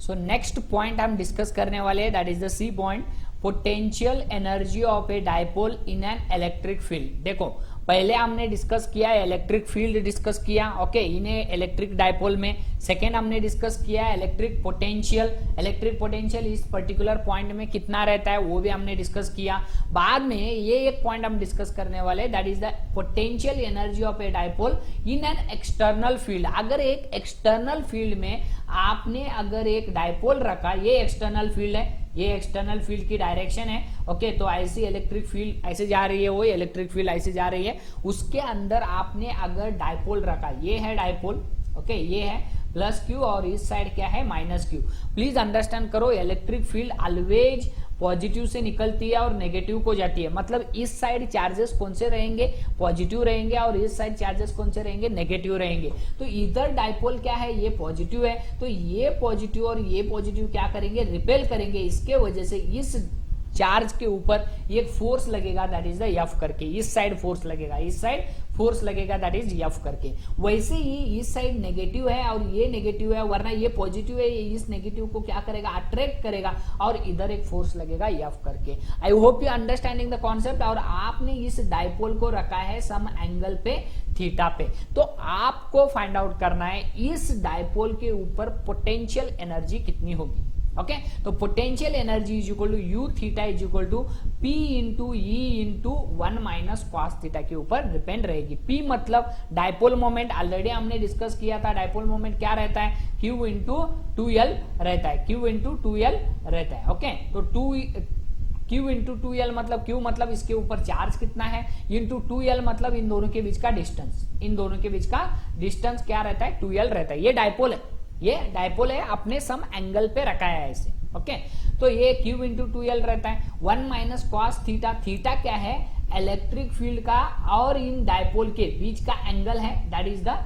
सो नेक्स्ट पॉइंट हम डिस्कस करने वाले हैं, that is the C point, potential energy of a dipole in an electric field. देखो पहले हमने डिस्कस किया इलेक्ट्रिक फील्ड डिस्कस किया, ओके इन्हें इलेक्ट्रिक डायपोल में। सेकेंड हमने डिस्कस किया इलेक्ट्रिक पोटेंशियल, इलेक्ट्रिक पोटेंशियल इस पर्टिकुलर पॉइंट में कितना रहता है वो भी हमने डिस्कस किया। बाद में ये एक पॉइंट हम डिस्कस करने वाले, that is the potential energy of a dipole in an external field. अगर एक एक्सटर्नल फील्ड में आपने अगर एक डायपोल रखा, ये एक्सटर्नल फील्ड है, ये एक्सटर्नल फील्ड की डायरेक्शन है, ओके तो ऐसी इलेक्ट्रिक फील्ड ऐसे जा रही है, वो इलेक्ट्रिक फील्ड ऐसे जा रही है, उसके अंदर आपने अगर डायपोल रखा, ये है डायपोल, ओके ये है प्लस क्यू और इस साइड क्या है माइनस क्यू। प्लीज अंडरस्टैंड करो इलेक्ट्रिक फील्ड ऑलवेज पॉजिटिव से निकलती है और नेगेटिव को जाती है, मतलब इस साइड चार्जेस कौन से रहेंगे, पॉजिटिव रहेंगे और इस साइड चार्जेस कौन से रहेंगे, नेगेटिव रहेंगे। तो इधर डायपोल क्या है, ये पॉजिटिव है, तो ये पॉजिटिव और ये पॉजिटिव क्या करेंगे, रिपेल करेंगे, इसके वजह से इस चार्ज के ऊपर एक फोर्स लगेगा, दैट इज द एफ करके, इस साइड फोर्स लगेगा, इस साइड फोर्स लगेगा, दैट इज एफ करके। वैसे ही इस साइड नेगेटिव है और ये नेगेटिव है, वरना ये पॉजिटिव है, ये इस नेगेटिव को क्या करेगा, अट्रैक्ट करेगा और इधर एक फोर्स लगेगा एफ करके। आई hope you understanding the concept. और आपने इस डायपोल को रखा है सम एंगल पे, थीटा पे, तो आपको फाइंड आउट करना है इस डायपोल के ऊपर पोटेंशियल एनर्जी कितनी होगी। ओके तो potential energy is equal to U theta is equal to P into E into 1 minus cos theta के ऊपर डिपेंड रहेगी। पी मतलब डायपोल मोमेंट, ऑलरेडी हमने डिस्कस किया था, डायपोल मोमेंट क्या रहता है, क्यू इंटू 2L रहता है, क्यू इंटू 2L रहता है। ओके तो क्यू इंटू 2L मतलब क्यू मतलब इसके ऊपर चार्ज कितना है, इंटू 2L मतलब इन दोनों के बीच का डिस्टेंस, इन दोनों के बीच का डिस्टेंस क्या रहता है, 2L रहता है। ये डायपोल है, ये डायपोल है, अपने सम एंगल पे रखा है ऐसे। ओके तो ये क्यू इंटू 2L रहता है, 1 माइनस कॉस थीटा, थीटा क्या है, इलेक्ट्रिक फील्ड का और इन डायपोल के बीच का एंगल है, दैट इज द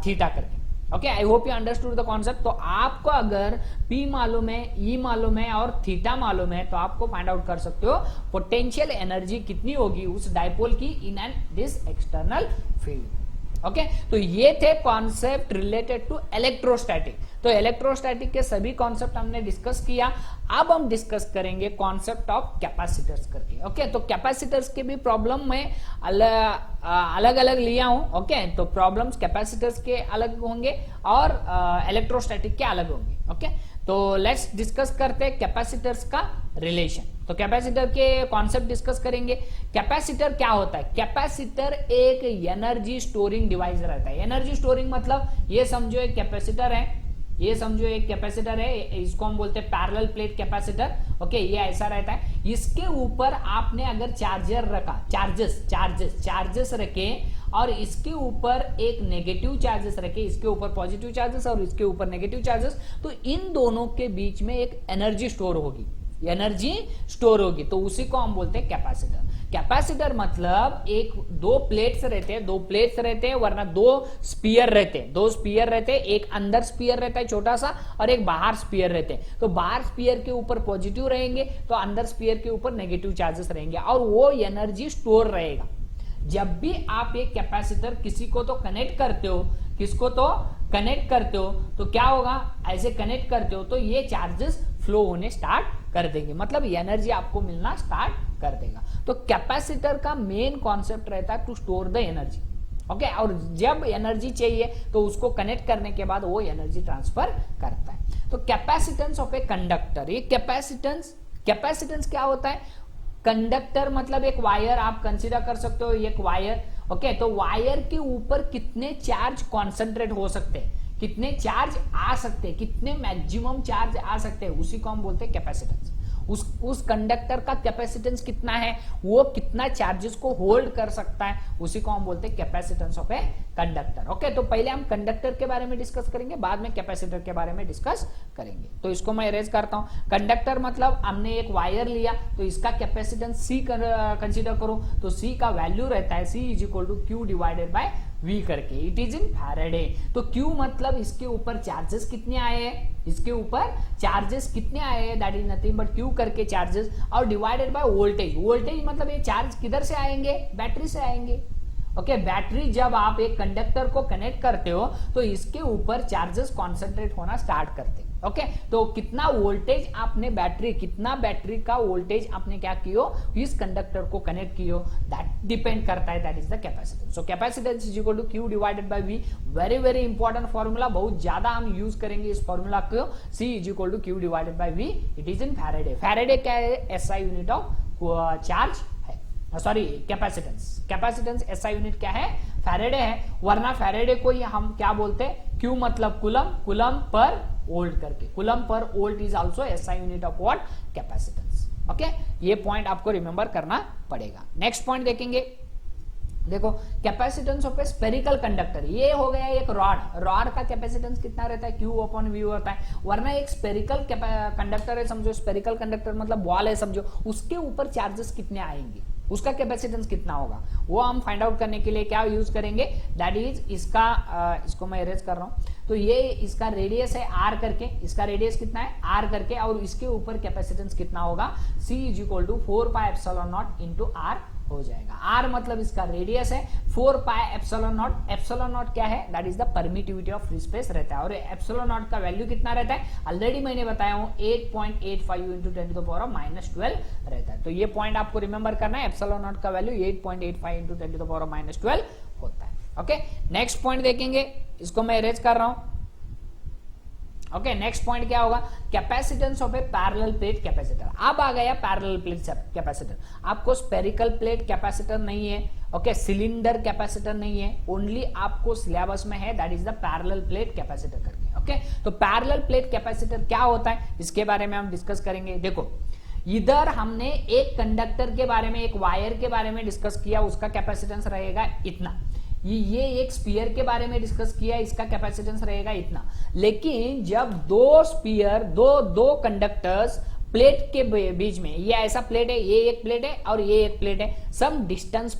थीटा करके। Okay I hope you understood the concept. तो आपको अगर P मालूम है, E मालूम है और थीटा मालूम है, तो आपको फाइंड आउट कर सकते हो पोटेंशियल एनर्जी कितनी होगी उस डायपोल की in an this external field. Okay तो ये थे कॉन्सेप्ट रिलेटेड टू इलेक्ट्रोस्टैटिक। तो इलेक्ट्रोस्टैटिक के सभी कॉन्सेप्ट हमने डिस्कस किया। अब हम डिस्कस करेंगे कॉन्सेप्ट ऑफ कैपेसिटर्स करके। ओके तो कैपेसिटर्स के भी प्रॉब्लम में अलग अलग लिया हूं। ओके तो प्रॉब्लम्स कैपेसिटर्स के अलग होंगे और इलेक्ट्रोस्टैटिक के अलग होंगे। ओके तो लेट्स डिस्कस करते हैं कैपेसिटर्स का रिलेशन। तो कैपेसिटर के कॉन्सेप्ट डिस्कस करेंगे। कैपेसिटर क्या होता है? कैपेसिटर एक एनर्जी स्टोरिंग डिवाइस रहता है। एनर्जी स्टोरिंग मतलब ये समझो एक कैपेसिटर है, ये समझो एक कैपेसिटर है, इसको हम बोलते हैं पैरेलल प्लेट कैपेसिटर। ओके ये ऐसा रहता है। इसके ऊपर आपने अगर चार्जर रखा, चार्जेस रखे और इसके ऊपर एक नेगेटिव चार्जेस रखे, इसके ऊपर पॉजिटिव चार्जेस और इसके ऊपर नेगेटिव चार्जेस, तो इन दोनों के बीच में एक एनर्जी स्टोर होगी, एनर्जी स्टोर होगी, तो उसी को हम बोलते हैं कैपेसिटर। कैपेसिटर मतलब दो प्लेट्स रहते हैं वरना दो स्पीयर रहते हैं, एक अंदर स्पीयर रहता है छोटा सा और एक बाहर स्पीयर रहते हैं। तो बाहर स्पीयर के ऊपर पॉजिटिव रहेंगे तो अंदर स्पीयर के ऊपर नेगेटिव चार्जेस रहेंगे और वो एनर्जी स्टोर रहेगा। जब भी आप एक कैपेसिटर किसी को तो कनेक्ट करते हो, किसको तो कनेक्ट करते हो, तो क्या होगा? ऐसे कनेक्ट करते हो तो ये चार्जेस फ्लो होने स्टार्ट कर देंगे, मतलब एनर्जी आपको मिलना स्टार्ट कर देगा। तो कैपेसिटर का मेन कॉन्सेप्ट रहता है to store the energy. Okay और जब एनर्जी चाहिए तो उसको कनेक्ट करने के बाद वो एनर्जी ट्रांसफर करता है। तो कैपेसिटेंस ऑफ ए कंडक्टर, ये कैपेसिटेंस क्या होता है? कंडक्टर मतलब एक वायर आप कंसीडर कर सकते हो, एक वायर। ओके तो वायर के ऊपर कितने चार्ज कॉन्सेंट्रेट हो सकते हैं, कितने चार्ज आ सकते हैं, कितने मैक्सिमम चार्ज आ सकते हैं, उसी को हम बोलते हैं कैपेसिटेंस। उस कंडक्टर का कैपेसिटेंस कितना है, वो कितना चार्जेस को होल्ड कर सकता है, उसी को हम बोलते हैं capacitance of a conductor. Okay तो पहले हम कंडक्टर के बारे में डिस्कस करेंगे, बाद में कैपेसिटर के बारे में डिस्कस करेंगे। तो इसको मैं इरेज करता हूं। कंडक्टर मतलब हमने एक वायर लिया तो इसका कैपेसिटेंस सी कंसीडर करो, तो सी का वैल्यू रहता है C is equal to q divided by V करके, इट इज इन फैराडे। तो Q मतलब इसके ऊपर चार्जेस कितने आए हैं, इसके ऊपर चार्जेस कितने आए हैं, that is nothing but Q करके चार्जेस और डिवाइडेड बाय वोल्टेज। वोल्टेज मतलब ये चार्ज किधर से आएंगे? बैटरी से आएंगे। ओके बैटरी जब आप एक कंडक्टर को कनेक्ट करते हो तो इसके ऊपर चार्जेस कॉन्सेंट्रेट होना स्टार्ट करते हैं। ओके तो कितना वोल्टेज आपने कितना बैटरी का वोल्टेज आपने क्या कियो, इस कंडक्टर को कनेक्ट कियो, दैट डिपेंड करता है, that is the capacitance. So capacitance is equal to q divided by V. Very very important formula, बहुत ज्यादा हम यूज करेंगे इस फॉर्मूला को। C is equal to q divided by V, it is in Faraday. Faraday क्या है? SI unit of charge है, sorry capacitance SI unit क्या है? फैराडे है। वरना फैराडे को हम क्या बोलते हैं? Q मतलब कूलम पर वोल्ट करके, coulomb per volt is also SI unit of what? Capacitance. Okay ये पॉइंट आपको रिमेंबर करना पड़ेगा। नेक्स्ट पॉइंट देखेंगे, देखो capacitance of A spherical conductor, ये हो गया एक रॉड का कैपेसिटेंस कितना रहता है? Q अपॉन V होता है। वरना एक स्फेरिकल कंडक्टर है, समझो स्फेरिकल कंडक्टर मतलब बॉल है समझो, उसके ऊपर चार्जेस कितने आएंगे, उसका कैपेसिटेंस कितना होगा, वो हम फाइंड आउट करने के लिए क्या यूज करेंगे, दैट इज इसको मैं इरेज कर रहा हूं। तो ये इसका रेडियस है R करके, इसका रेडियस कितना है R करके, और इसके ऊपर कैपेसिटेंस कितना होगा? C is equal to 4 pi epsilon naught into R हो जाएगा। R मतलब इसका रेडियस है, 4 pi epsilon not. Epsilon naught क्या है? That is the permittivity of free space रहता है। और एप्सिलॉन नॉट का वैल्यू कितना रहता है? ऑलरेडी मैंने बताया हूं 8.85 इंटू 10 टू द पावर -12 रहता है। तो ये पॉइंट आपको रिमेंबर करना है, एप्सिलॉन नॉट का value 8.85 into 10 to the power -12 होता है। ओके नेक्स्ट पॉइंट देखेंगे, इसको मैं इरेज कर रहा हूं। ओके नेक्स्ट पॉइंट क्या होगा? Capacitance of A parallel plate capacitor. अब आ गया पैरेलल प्लेट कैपेसिटर। आपको स्पेरिकल प्लेट कैपेसिटर नहीं है, ओके सिलेंडर कैपेसिटर नहीं है, ओनली आपको सिलेबस में है that is the parallel plate capacitor करके। ओके तो पैरेलल प्लेट कैपेसिटर क्या होता है, इसके बारे में हम डिस्कस करेंगे। देखो इधर हमने एक कंडक्टर के बारे में, एक वायर के बारे में डिस्कस किया, उसका कैपेसिटेंस रहेगा इतना। ये एक स्पीयर के बारे में डिस्कस किया, इसका कैपेसिटेंस रहेगा इतना। लेकिन जब दो स्पीयर, दो कंडक्टर्स प्लेट के बीच में, ये ऐसा प्लेट है, ये एक प्लेट है और ये एक प्लेट है, सम डिस्टेंस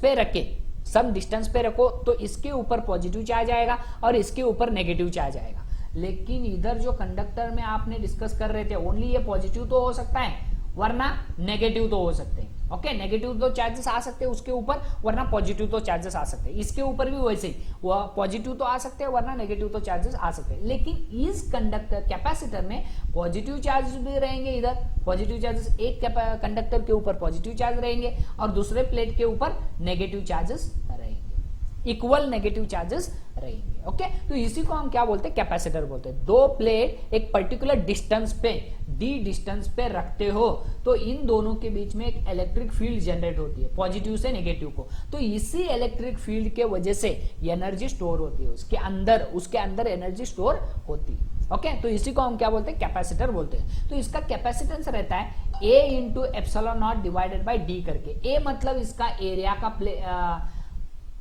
पे रखो तो इसके ऊपर पॉजिटिव चार्ज आएगा और इसके ऊपर नेगेटिव चार्ज आएगा। लेकिन इधर जो कंडक्टर में आपने डिस्कस कर रहे थे, ओनली ये पॉजिटिव तो हो सकता है, वरना नेगेटिव तो हो सकते हैं। ओके, नेगेटिव तो चार्जेस आ सकते हैं उसके ऊपर, वरना पॉजिटिव तो चार्जेस आ सकते हैं। इसके ऊपर भी वैसे ही वो पॉजिटिव तो आ सकते हैं, वरना नेगेटिव तो चार्जेस आ सकते हैं। लेकिन इस कंडक्टर कैपेसिटर में पॉजिटिव चार्जेस भी रहेंगे, इधर पॉजिटिव चार्जेस, एक कंडक्टर के ऊपर पॉजिटिव चार्ज रहेंगे और दूसरे प्लेट के ऊपर नेगेटिव चार्जेस रहेंगे, इक्वल नेगेटिव चार्जेस रहेंगे। ओके, तो इसी को हम क्या बोलते हैं, कैपेसिटर बोलते हैं। दो प्लेट एक पर्टिकुलर डिस्टेंस पे, डी डिस्टेंस पे रखते हो तो इन दोनों के बीच में एक इलेक्ट्रिक फील्ड जनरेट होती है, पॉजिटिव से नेगेटिव को। तो इसी इलेक्ट्रिक फील्ड के वजह से एनर्जी स्टोर होती है, उसके अंदर एनर्जी स्टोर होती है। ओके, तो इसी को हम क्या बोलते हैं, कैपेसिटर बोलते हैं। तो इसका कैपेसिटेंस रहता है A into epsilon not divided by D करके। A मतलब इसका एरिया का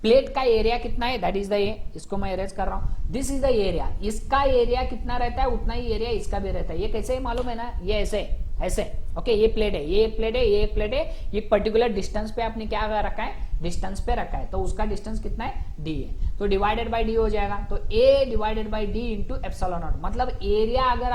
प्लेट का एरिया कितना है, दैट इज द ए, इसको मैं अरेंज कर रहा हूं, दिस इज द एरिया। इसका एरिया कितना रहता है, उतना ही एरिया इसका भी रहता है। ये कैसे मालूम है ना, ये ऐसे ओके, ये प्लेट है, ये एक प्लेट है, ये एक प्लेट है, ये पर्टिकुलर डिस्टेंस पे आपने क्या रखा है, डिस्टेंस पे रखा है, तो उसका डिस्टेंस कितना है, डी है, तो डिवाइडेड बाय डी हो जाएगा। तो A divided by D into epsilon naught, मतलब एरिया अगर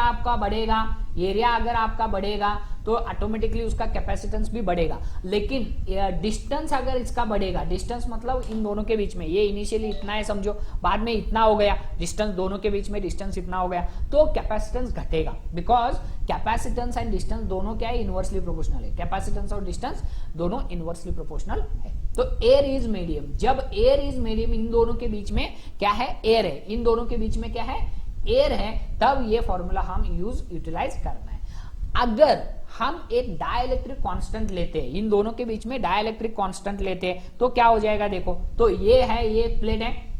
आपका बढ़ेगा तो ऑटोमेटिकली उसका कैपेसिटेंस भी बढ़ेगा। लेकिन डिस्टेंस अगर इसका बढ़ेगा, डिस्टेंस मतलब इन दोनों के बीच में, ये इनिशियली इतना है समझो, बाद में इतना हो गया, डिस्टेंस दोनों के बीच में डिस्टेंस इतना हो गया, तो कैपेसिटेंस घटेगा। बिकॉज कैपेसिटेंस एंड डिस्टेंस दोनों क्या है, इनवर्सली प्रोपोर्शनल है। कैपेसिटेंस और डिस्टेंस दोनों इनवर्सली प्रोपोर्शनल है। तो एयर इज मीडियम, जब एयर इज मीडियम, इन दोनों के बीच में क्या है, एयर है, इन दोनों के बीच में क्या है, एयर है, तब ये फॉर्मूला हम यूटिलाइज करना है। अगर हम एक डाइलेक्ट्रिक कांस्टेंट लेते हैं, इन दोनों के बीच में डाइलेक्ट्रिक कांस्टेंट लेते हैं, तो क्या हो जाएगा, देखो, तो ये है, ये प्लेट है,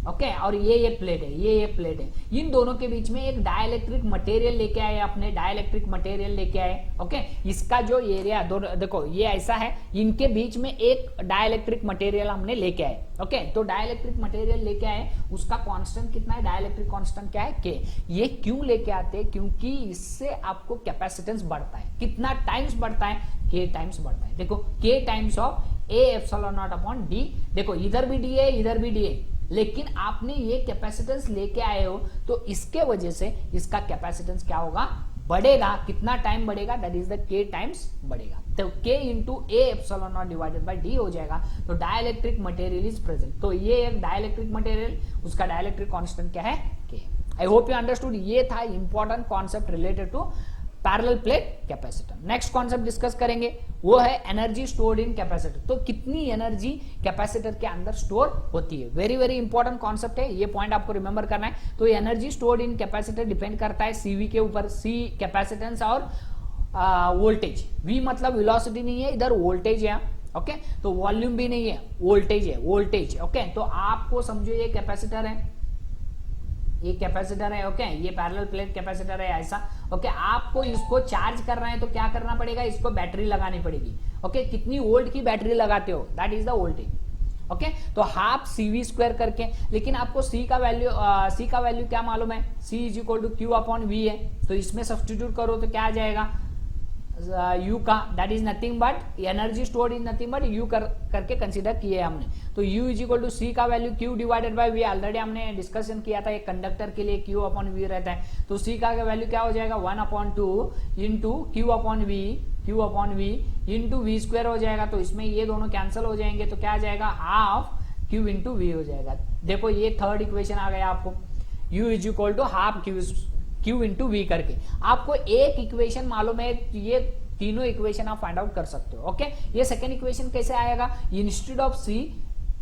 ओके, और ये प्लेट है, ये प्लेट है, इन दोनों के बीच में एक डाइलेक्ट्रिक मटेरियल लेके आए, अपने डाइलेक्ट्रिक मटेरियल लेके आए। ओके, इसका जो एरिया देखो, ये ऐसा है, इनके बीच में एक डाइलेक्ट्रिक मटेरियल हमने लेके आए। ओके, तो डाइलेक्ट्रिक मटेरियल लेके आए, उसका कांस्टेंट कितना है, डाइलेक्ट्रिक कांस्टेंट क्या है, के। ये क्यों लेके आते हैं, क्योंकि इससे आपको कैपेसिटेंस बढ़ता है। कितना टाइम्स बढ़ता है, के टाइम्स बढ़ता है। देखो, के times of A epsilon not upon D, देखो इधर भी डी है, इधर भी डी है, लेकिन आपने ये कैपेसिटेंस लेके आए हो, तो इसके वजह से इसका कैपेसिटेंस क्या होगा, बढ़ेगा। कितना टाइम बढ़ेगा, दैट इज द के टाइम्स बढ़ेगा। तो के into A epsilon not divided by D हो जाएगा। तो डाइलेक्ट्रिक मटेरियल इज प्रेजेंट, तो ये एक डाइलेक्ट्रिक मटेरियल, उसका डाइलेक्ट्रिक कांस्टेंट क्या है, K. I hope you understood. ये था important concept related to parallel plate capacitor. Next concept discuss करेंगे, वो है एनर्जी स्टोर्ड इन कैपेसिटर। तो कितनी एनर्जी कैपेसिटर के अंदर स्टोर होती है, वेरी वेरी इंपॉर्टेंट कॉन्सेप्ट है, ये पॉइंट आपको रिमेंबर करना है। तो energy stored in capacitor depend करता है सीवी के ऊपर, सी कैपेसिटेंस और वोल्टेज। वी मतलब वेलोसिटी नहीं है, इधर वोल्टेज है। ओके, तो वॉल्यूम भी नहीं है, वोल्टेज है, वोल्टेज। ओके, तो आपको समझो ये कैपेसिटर है, ये कैपेसिटर है, ओके, ये पैरेलल प्लेट कैपेसिटर है ऐसा। ओके, आपको इसको चार्ज करना है तो क्या करना पड़ेगा, इसको बैटरी लगानी पड़ेगी। ओके, कितनी वोल्ट की बैटरी लगाते हो, that is the voltage. Okay, तो हाफ CV स्क्वायर करके, लेकिन आपको C का वैल्यू क्या मालूम है, C is equal to Q upon V है, तो इसमें सब्स्टिट्यूट करो तो क्या आ जाएगा, U का, that is nothing but energy stored in nothing but U करके कंसीडर किए हमने। तो U is equal to C का value Q divided by V, already हमने डिस्कशन किया था, एक कंडक्टर के लिए Q अपॉन V रहता है। तो C का वैल्यू क्या हो जाएगा, 1/2 into Q upon V into V square हो जाएगा। तो इसमें ये दोनों कैंसिल हो जाएंगे, तो क्या आ जाएगा, हाफ Q इंटू V हो जाएगा। देखो ये थर्ड इक्वेशन आ गया आपको, U is equal to half Q into V करके। आपको एक इक्वेशन मालूम है, ये तीनों इक्वेशन आप फाइंड आउट कर सकते हो। ओके, ये सेकेंड इक्वेशन कैसे आएगा, इंस्टेड ऑफ C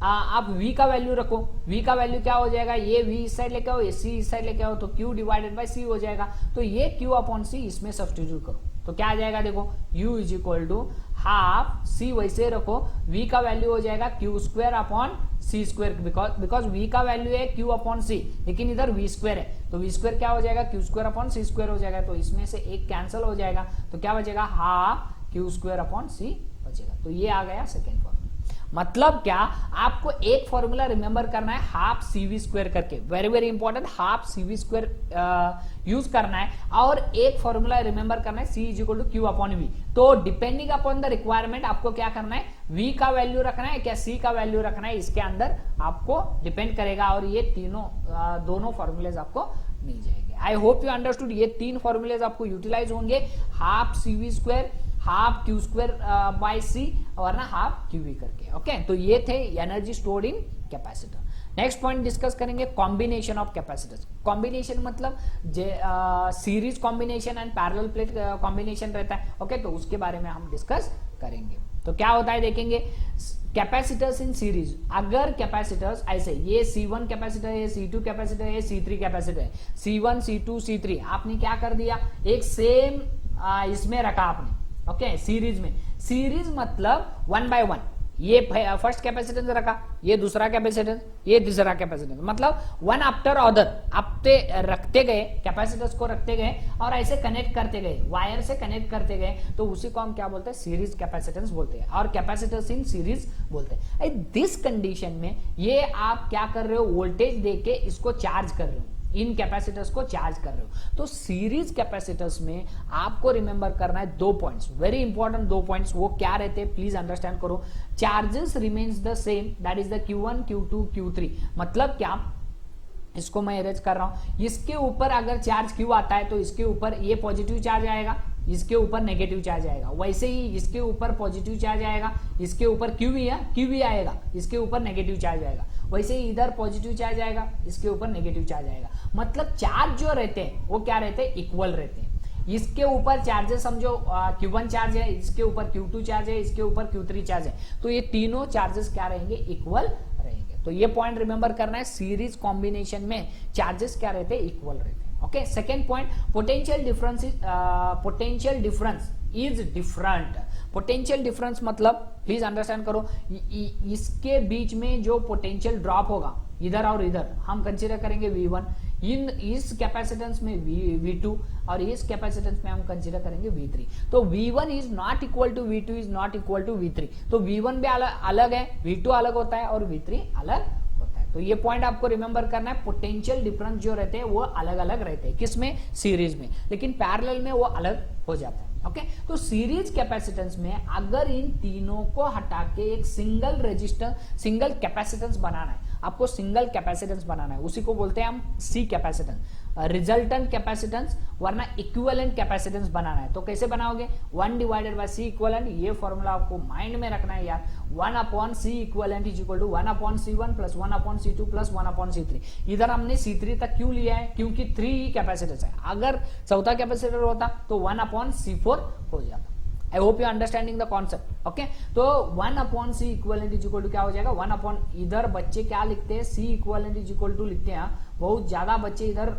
आप V का वैल्यू रखो, V का वैल्यू क्या हो जाएगा, ये V इस साइड लेके आओ, ये C इस साइड लेके आओ, तो Q डिवाइडेड बाय C हो जाएगा। तो ये Q अपॉन C इसमें सब्स्टिट्यूट करो, तो क्या आ जाएगा, देखो U is equal to half C वैसे रखो, V का वैल्यू हो जाएगा Q square upon C square, because V का वैल्यू है Q अपॉन C, लेकिन इधर V स्क्वायर है, तो V स्क्वायर क्या हो जाएगा, Q square upon C square हो जाएगा। तो इसमें से एक कैंसिल हो जाएगा, तो क्या बचेगा, half Q square upon C बचेगा। तो ये आ गया सेकेंड फॉर्मूला। मतलब क्या, आपको एक फॉर्मूला रिमेंबर करना है, हाफ CV स्क्वायर करके, very very important, half CV square use करना है। और एक फॉर्मूला रिमेंबर करना है, C is equal to Q upon V। तो डिपेंडिंग अपॉन द रिक्वायरमेंट आपको क्या करना है, V का वैल्यू रखना है क्या C का वैल्यू रखना है, इसके अंदर आपको डिपेंड करेगा। और ये तीनों दोनों फॉर्मूलेज आपको मिल जाएंगे। आई होप यू अंडरस्टूड, ये तीन फॉर्मूलेज आपको यूटिलाइज होंगे, half CV square, half Q square by C वरना हाफ क्यू वी करके। ओके, तो ये थे energy stored in capacitor. Next point discuss करेंगे कॉम्बिनेशन ऑफ कैपेसिटर्स। कॉम्बिनेशन मतलब series combination and parallel plate combination रहता है। ओके, तो उसके बारे में हम डिस्कस करेंगे। तो क्या होता है देखेंगे, कैपेसिटर्स इन सीरीज, अगर कैपेसिटर्स ऐसे, ये C1 कैपेसिटर है, C2 कैपेसिटर है, C3 कैपेसिटर है, C1 C2 C3 आपने क्या कर दिया, एक सेम इसमें रखा आपने। ओके, सीरीज में, सीरीज मतलब 1 by 1, ये फर्स्ट कैपेसिटेंस रखा, ये दूसरा कैपेसिटेंस, ये तीसरा कैपेसिटेंस, मतलब वन आफ्टर अदर आपते रखते गए, कैपेसिटर्स को रखते गए और ऐसे कनेक्ट करते गए, वायर से कनेक्ट करते गए, तो उसी को हम क्या बोलते हैं, सीरीज कैपेसिटेंस बोलते हैं और कैपेसिटर्स इन सीरीज बोलते हैं। दिस कंडीशन में ये आप क्या कर रहे हो, वोल्टेज देके इसको चार्ज कर रहे हो, इन कैपेसिटर्स को चार्ज कर रहे हो। तो सीरीज कैपेसिटर्स में आपको रिमेंबर करना है 2 पॉइंट्स, वेरी इंपॉर्टेंट 2 पॉइंट्स। वो क्या रहते हैं प्लीज अंडरस्टैंड करो। Charges remains the same, that is the Q1 Q2 Q3। मतलब क्या, इसको मैं इरेज कर रहा हूं, इसके ऊपर अगर चार्ज Q आता है तो इसके ऊपर ये पॉजिटिव चार्ज आएगा, इसके ऊपर नेगेटिव चार्ज आएगा। वैसे ही इसके ऊपर पॉजिटिव चार्ज आएगा, इसके ऊपर QV आएगा, इसके ऊपर नेगेटिव चार्ज आएगा। वैसे ही इधर पॉजिटिव चार्ज आएगा, इसके ऊपर नेगेटिव चार्ज आएगा। मतलब चार्ज जो रहते हैं वो क्या रहते हैं, इक्वल रहते हैं। इसके ऊपर चार्जेस समझो Q1 चार्ज है, इसके ऊपर Q2 चार्ज है, इसके ऊपर Q3 चार्ज है, तो ये तीनों चार्जेस क्या रहेंगे, इक्वल रहेंगे। तो ये पॉइंट रिमेंबर करना है, सीरीज कॉम्बिनेशन में चार्जेस क्या रहते हैं, इक्वल रहते हैं। Okay, second point, potential difference is different. Potential difference मतलब प्लीज अंडरस्टैंड करो, इसके बीच में जो पोटेंशियल ड्रॉप होगा इधर और इधर, हम कंसीडर करेंगे V1, इस कैपेसिटेंस में V2 और इस कैपेसिटेंस में हम कंसीडर करेंगे V3। तो V1 is not equal to V2 is not equal to V3। तो V1 भी अलग है, V2 अलग होता है और V3 अलग होता है। तो ये पॉइंट आपको रिमेंबर करना है, पोटेंशियल डिफरेंस जो रहते हैं वो अलग अलग रहते हैं, किसमें, सीरीज में, लेकिन पैरेलल में वो अलग हो जाता है। ओके, तो सीरीज कैपेसिटेंस में अगर इन तीनों को हटा के एक सिंगल रेजिस्टर, सिंगल कैपेसिटेंस बनाना है, आपको सिंगल कैपेसिटेंस बनाना है, उसी को बोलते हैं हम C कैपेसिटेंस, रिजल्टेंट कैपेसिटेंस वरना इक्विवेलेंट कैपेसिटेंस बनाना है। तो कैसे बनाओगे, 1 डिवाइडेड बाय C इक्विवेलेंट, ये फॉर्मूला आपको माइंड में रखना है यार। 1 upon C equivalent is equal to 1 upon C1 plus 1 upon C2 plus 1 upon C3। इधर हमने C3 तक क्यों लिया है, क्योंकि 3 ही कैपेसिटेंस है, अगर चौथा कैपेसिटर होता तो 1 अपॉन C4 हो जाता। I hope you understanding the concept. Okay, तो 1 upon C equivalent is equal to क्या हो जाएगा, 1 अपॉन, इधर बच्चे क्या लिखते हैं, C equivalent is equal to लिखते हैं, बहुत ज्यादा बच्चे इधर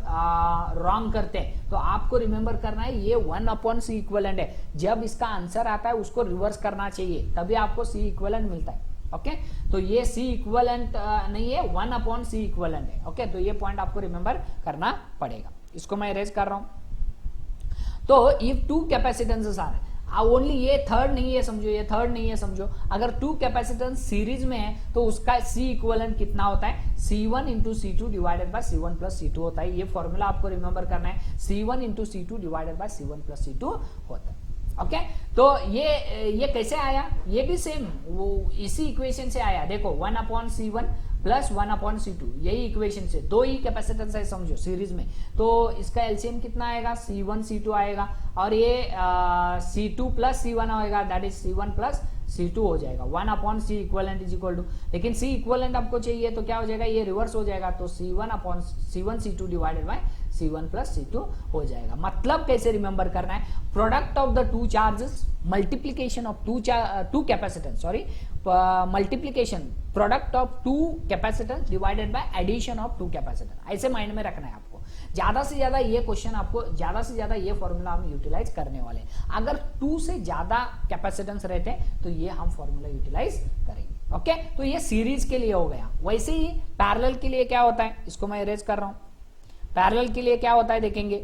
रॉन्ग करते हैं। तो आपको रिमेंबर करना है ये 1 अपॉन C इक्विवेलेंट है, जब इसका आंसर आता है उसको रिवर्स करना चाहिए, तभी आपको C इक्विवेलेंट मिलता है। ओके, तो ये C इक्विवेलेंट नहीं है, 1 अपॉन C इक्विवेलेंट है। ओके, तो ये पॉइंट आपको रिमेंबर करना पड़ेगा। इसको मैं इरेज कर रहा हूं। तो इफ 2 कैपेसिटेंसेस आ रहे हैं, ओनली ये थर्ड नहीं है समझो, ये थर्ड नहीं है समझो, अगर 2 कैपेसिटेंस सीरीज में है तो उसका C इक्विवेलेंट कितना होता है, C1 into C2 divided by C1 plus C2 होता है। ये फॉर्मूला आपको रिमेंबर करना है, C1 into C2 divided by C1 plus C2 होता है। ओके, तो ये कैसे आया, ये भी सेम वो इसी इक्वेशन से आया। देखो 1 upon C1 plus 1 upon C2, यही इक्वेशन से, 2 ही कैपेसिटेंस है समझो सीरीज में, तो इसका एलसीएम कितना आएगा, C1 C2 आएगा और ये C2 प्लस C1 आएगा, that is C1 plus C2 हो जाएगा। 1 upon C equivalent is equal to, लेकिन C इक्विवेलेंट आपको चाहिए तो क्या हो जाएगा, ये रिवर्स हो जाएगा, तो C1 upon C1 C2 divided by C1 plus C2 हो जाएगा। मतलब कैसे रिमेंबर करना है, product of the 2 charges, multiplication of 2 capacitance, sorry multiplication, product of 2 capacitance divided by addition of 2 capacitance, ऐसे माइंड में रखना है आपको। ज्यादा से ज्यादा ये क्वेश्चन आपको, ज्यादा से ज्यादा ये फॉर्मूला हम यूटिलाइज करने वाले हैं। अगर 2 से ज्यादा कैपेसिटेंस रहते हैं तो ये हम फॉर्मूला यूटिलाइज करेंगे। ओके, तो ये सीरीज के लिए हो गया। वैसे ही पैरेलल के लिए क्या होता है, इसको मैं इरेज कर रहा हूं। पैरेलल के लिए क्या होता है देखेंगे,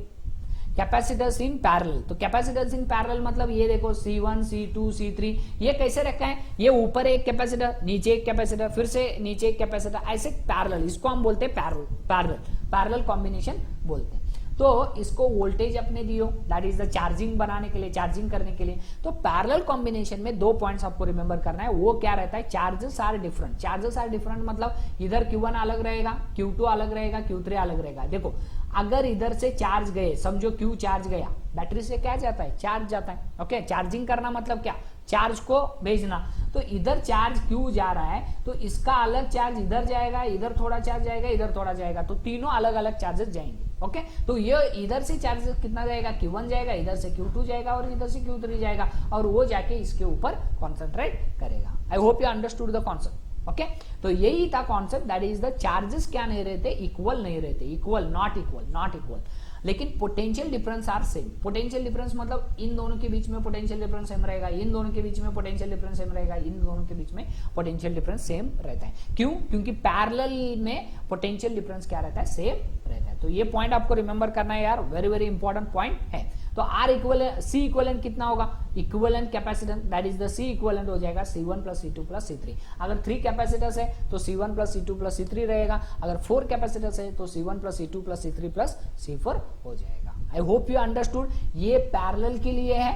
कैपेसिटर्स इन पैरेलल। तो कैपेसिटर्स इन पैरेलल मतलब ये देखो C1 C2 C3, ये कैसे रखा है, ये ऊपर एक कैपेसिटर, नीचे एक कैपेसिटर, फिर से नीचे एक कैपेसिटर, ऐसे पैरेलल, इसको हम बोलते हैं पैरेलल कॉम्बिनेशन बोलते हैं। तो इसको वोल्टेज अपने दियो, दैट इज द चार्जिंग बनाने के लिए, चार्जिंग करने के लिए। तो पैरेलल कॉम्बिनेशन में 2 पॉइंट्स आपको रिमेंबर करना है, वो क्या रहता है, charges are different. Charges are different मतलब इधर Q1 अलग रहेगा, Q2 अलग रहेगा, Q3 अलग रहेगा। देखो अगर इधर से चार्ज गए, समझो Q चार्ज गया, बैटरी से क्या जाता है, चार्ज जाता है। ओके, चार्जिंग करना मतलब क्या, चार्ज को भेजना। तो इधर चार्ज Q जा रहा है तो इसका अलग चार्ज इधर जाएगा, इधर थोड़ा चार्ज जाएगा, इधर थोड़ा जाएगा, तो तीनों अलग अलग चार्जेस जाएंगे। ओके, तो ये इधर से चार्ज कितना जाएगा, Q1 जाएगा, इधर से Q2 जाएगा और इधर से Q3 जाएगा, और वो जाके इसके ऊपर कॉन्सेंट्रेट करेगा। I hope you understood the concept. Okay, तो यही था concept, that is the charges क्या नहीं रहते, इक्वल नहीं रहते, equal, not equal, not equal, लेकिन potential difference are same. Potential difference मतलब इन दोनों के बीच में पोटेंशियल डिफरेंस सेम रहेगा, इन दोनों के बीच में पोटेंशियल डिफरेंस सेम रहेगा, इन दोनों के बीच में पोटेंशियल डिफरेंस सेम रहता है। क्यों, क्योंकि पैरेलल में पोटेंशियल डिफरेंस क्या रहता है, सेम रहता है। तो ये पॉइंट आपको रिमेंबर करना है यार, वेरी वेरी इंपॉर्टेंट पॉइंट है। तो आर इक्वलेंट, सी इक्वलेंट कितना होगा, equivalent capacitance, that is the C equivalent हो जाएगा C1 plus C2 plus C3। अगर 3 कैपेसिटर्स है तो C1 plus C2 plus C3 रहेगा, अगर 4 कैपेसिटर्स है तो C1 plus C2 plus C3 plus C4 हो जाएगा। आई होप यू अंडरस्टूड। ये पैरेलल के लिए है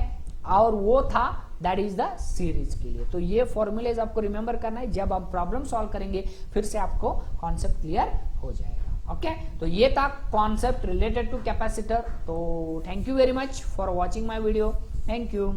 और वो था दैट इज द सीरीज के लिए। तो ये फॉर्मूलेज आपको रिमेंबर करना है, जब आप प्रॉब्लम सॉल्व करेंगे फिर से आपको कॉन्सेप्ट क्लियर हो जाएगा। ओके, तो ये था कॉन्सेप्ट रिलेटेड टू कैपेसिटर। तो thank you very much for watching my video, thank you.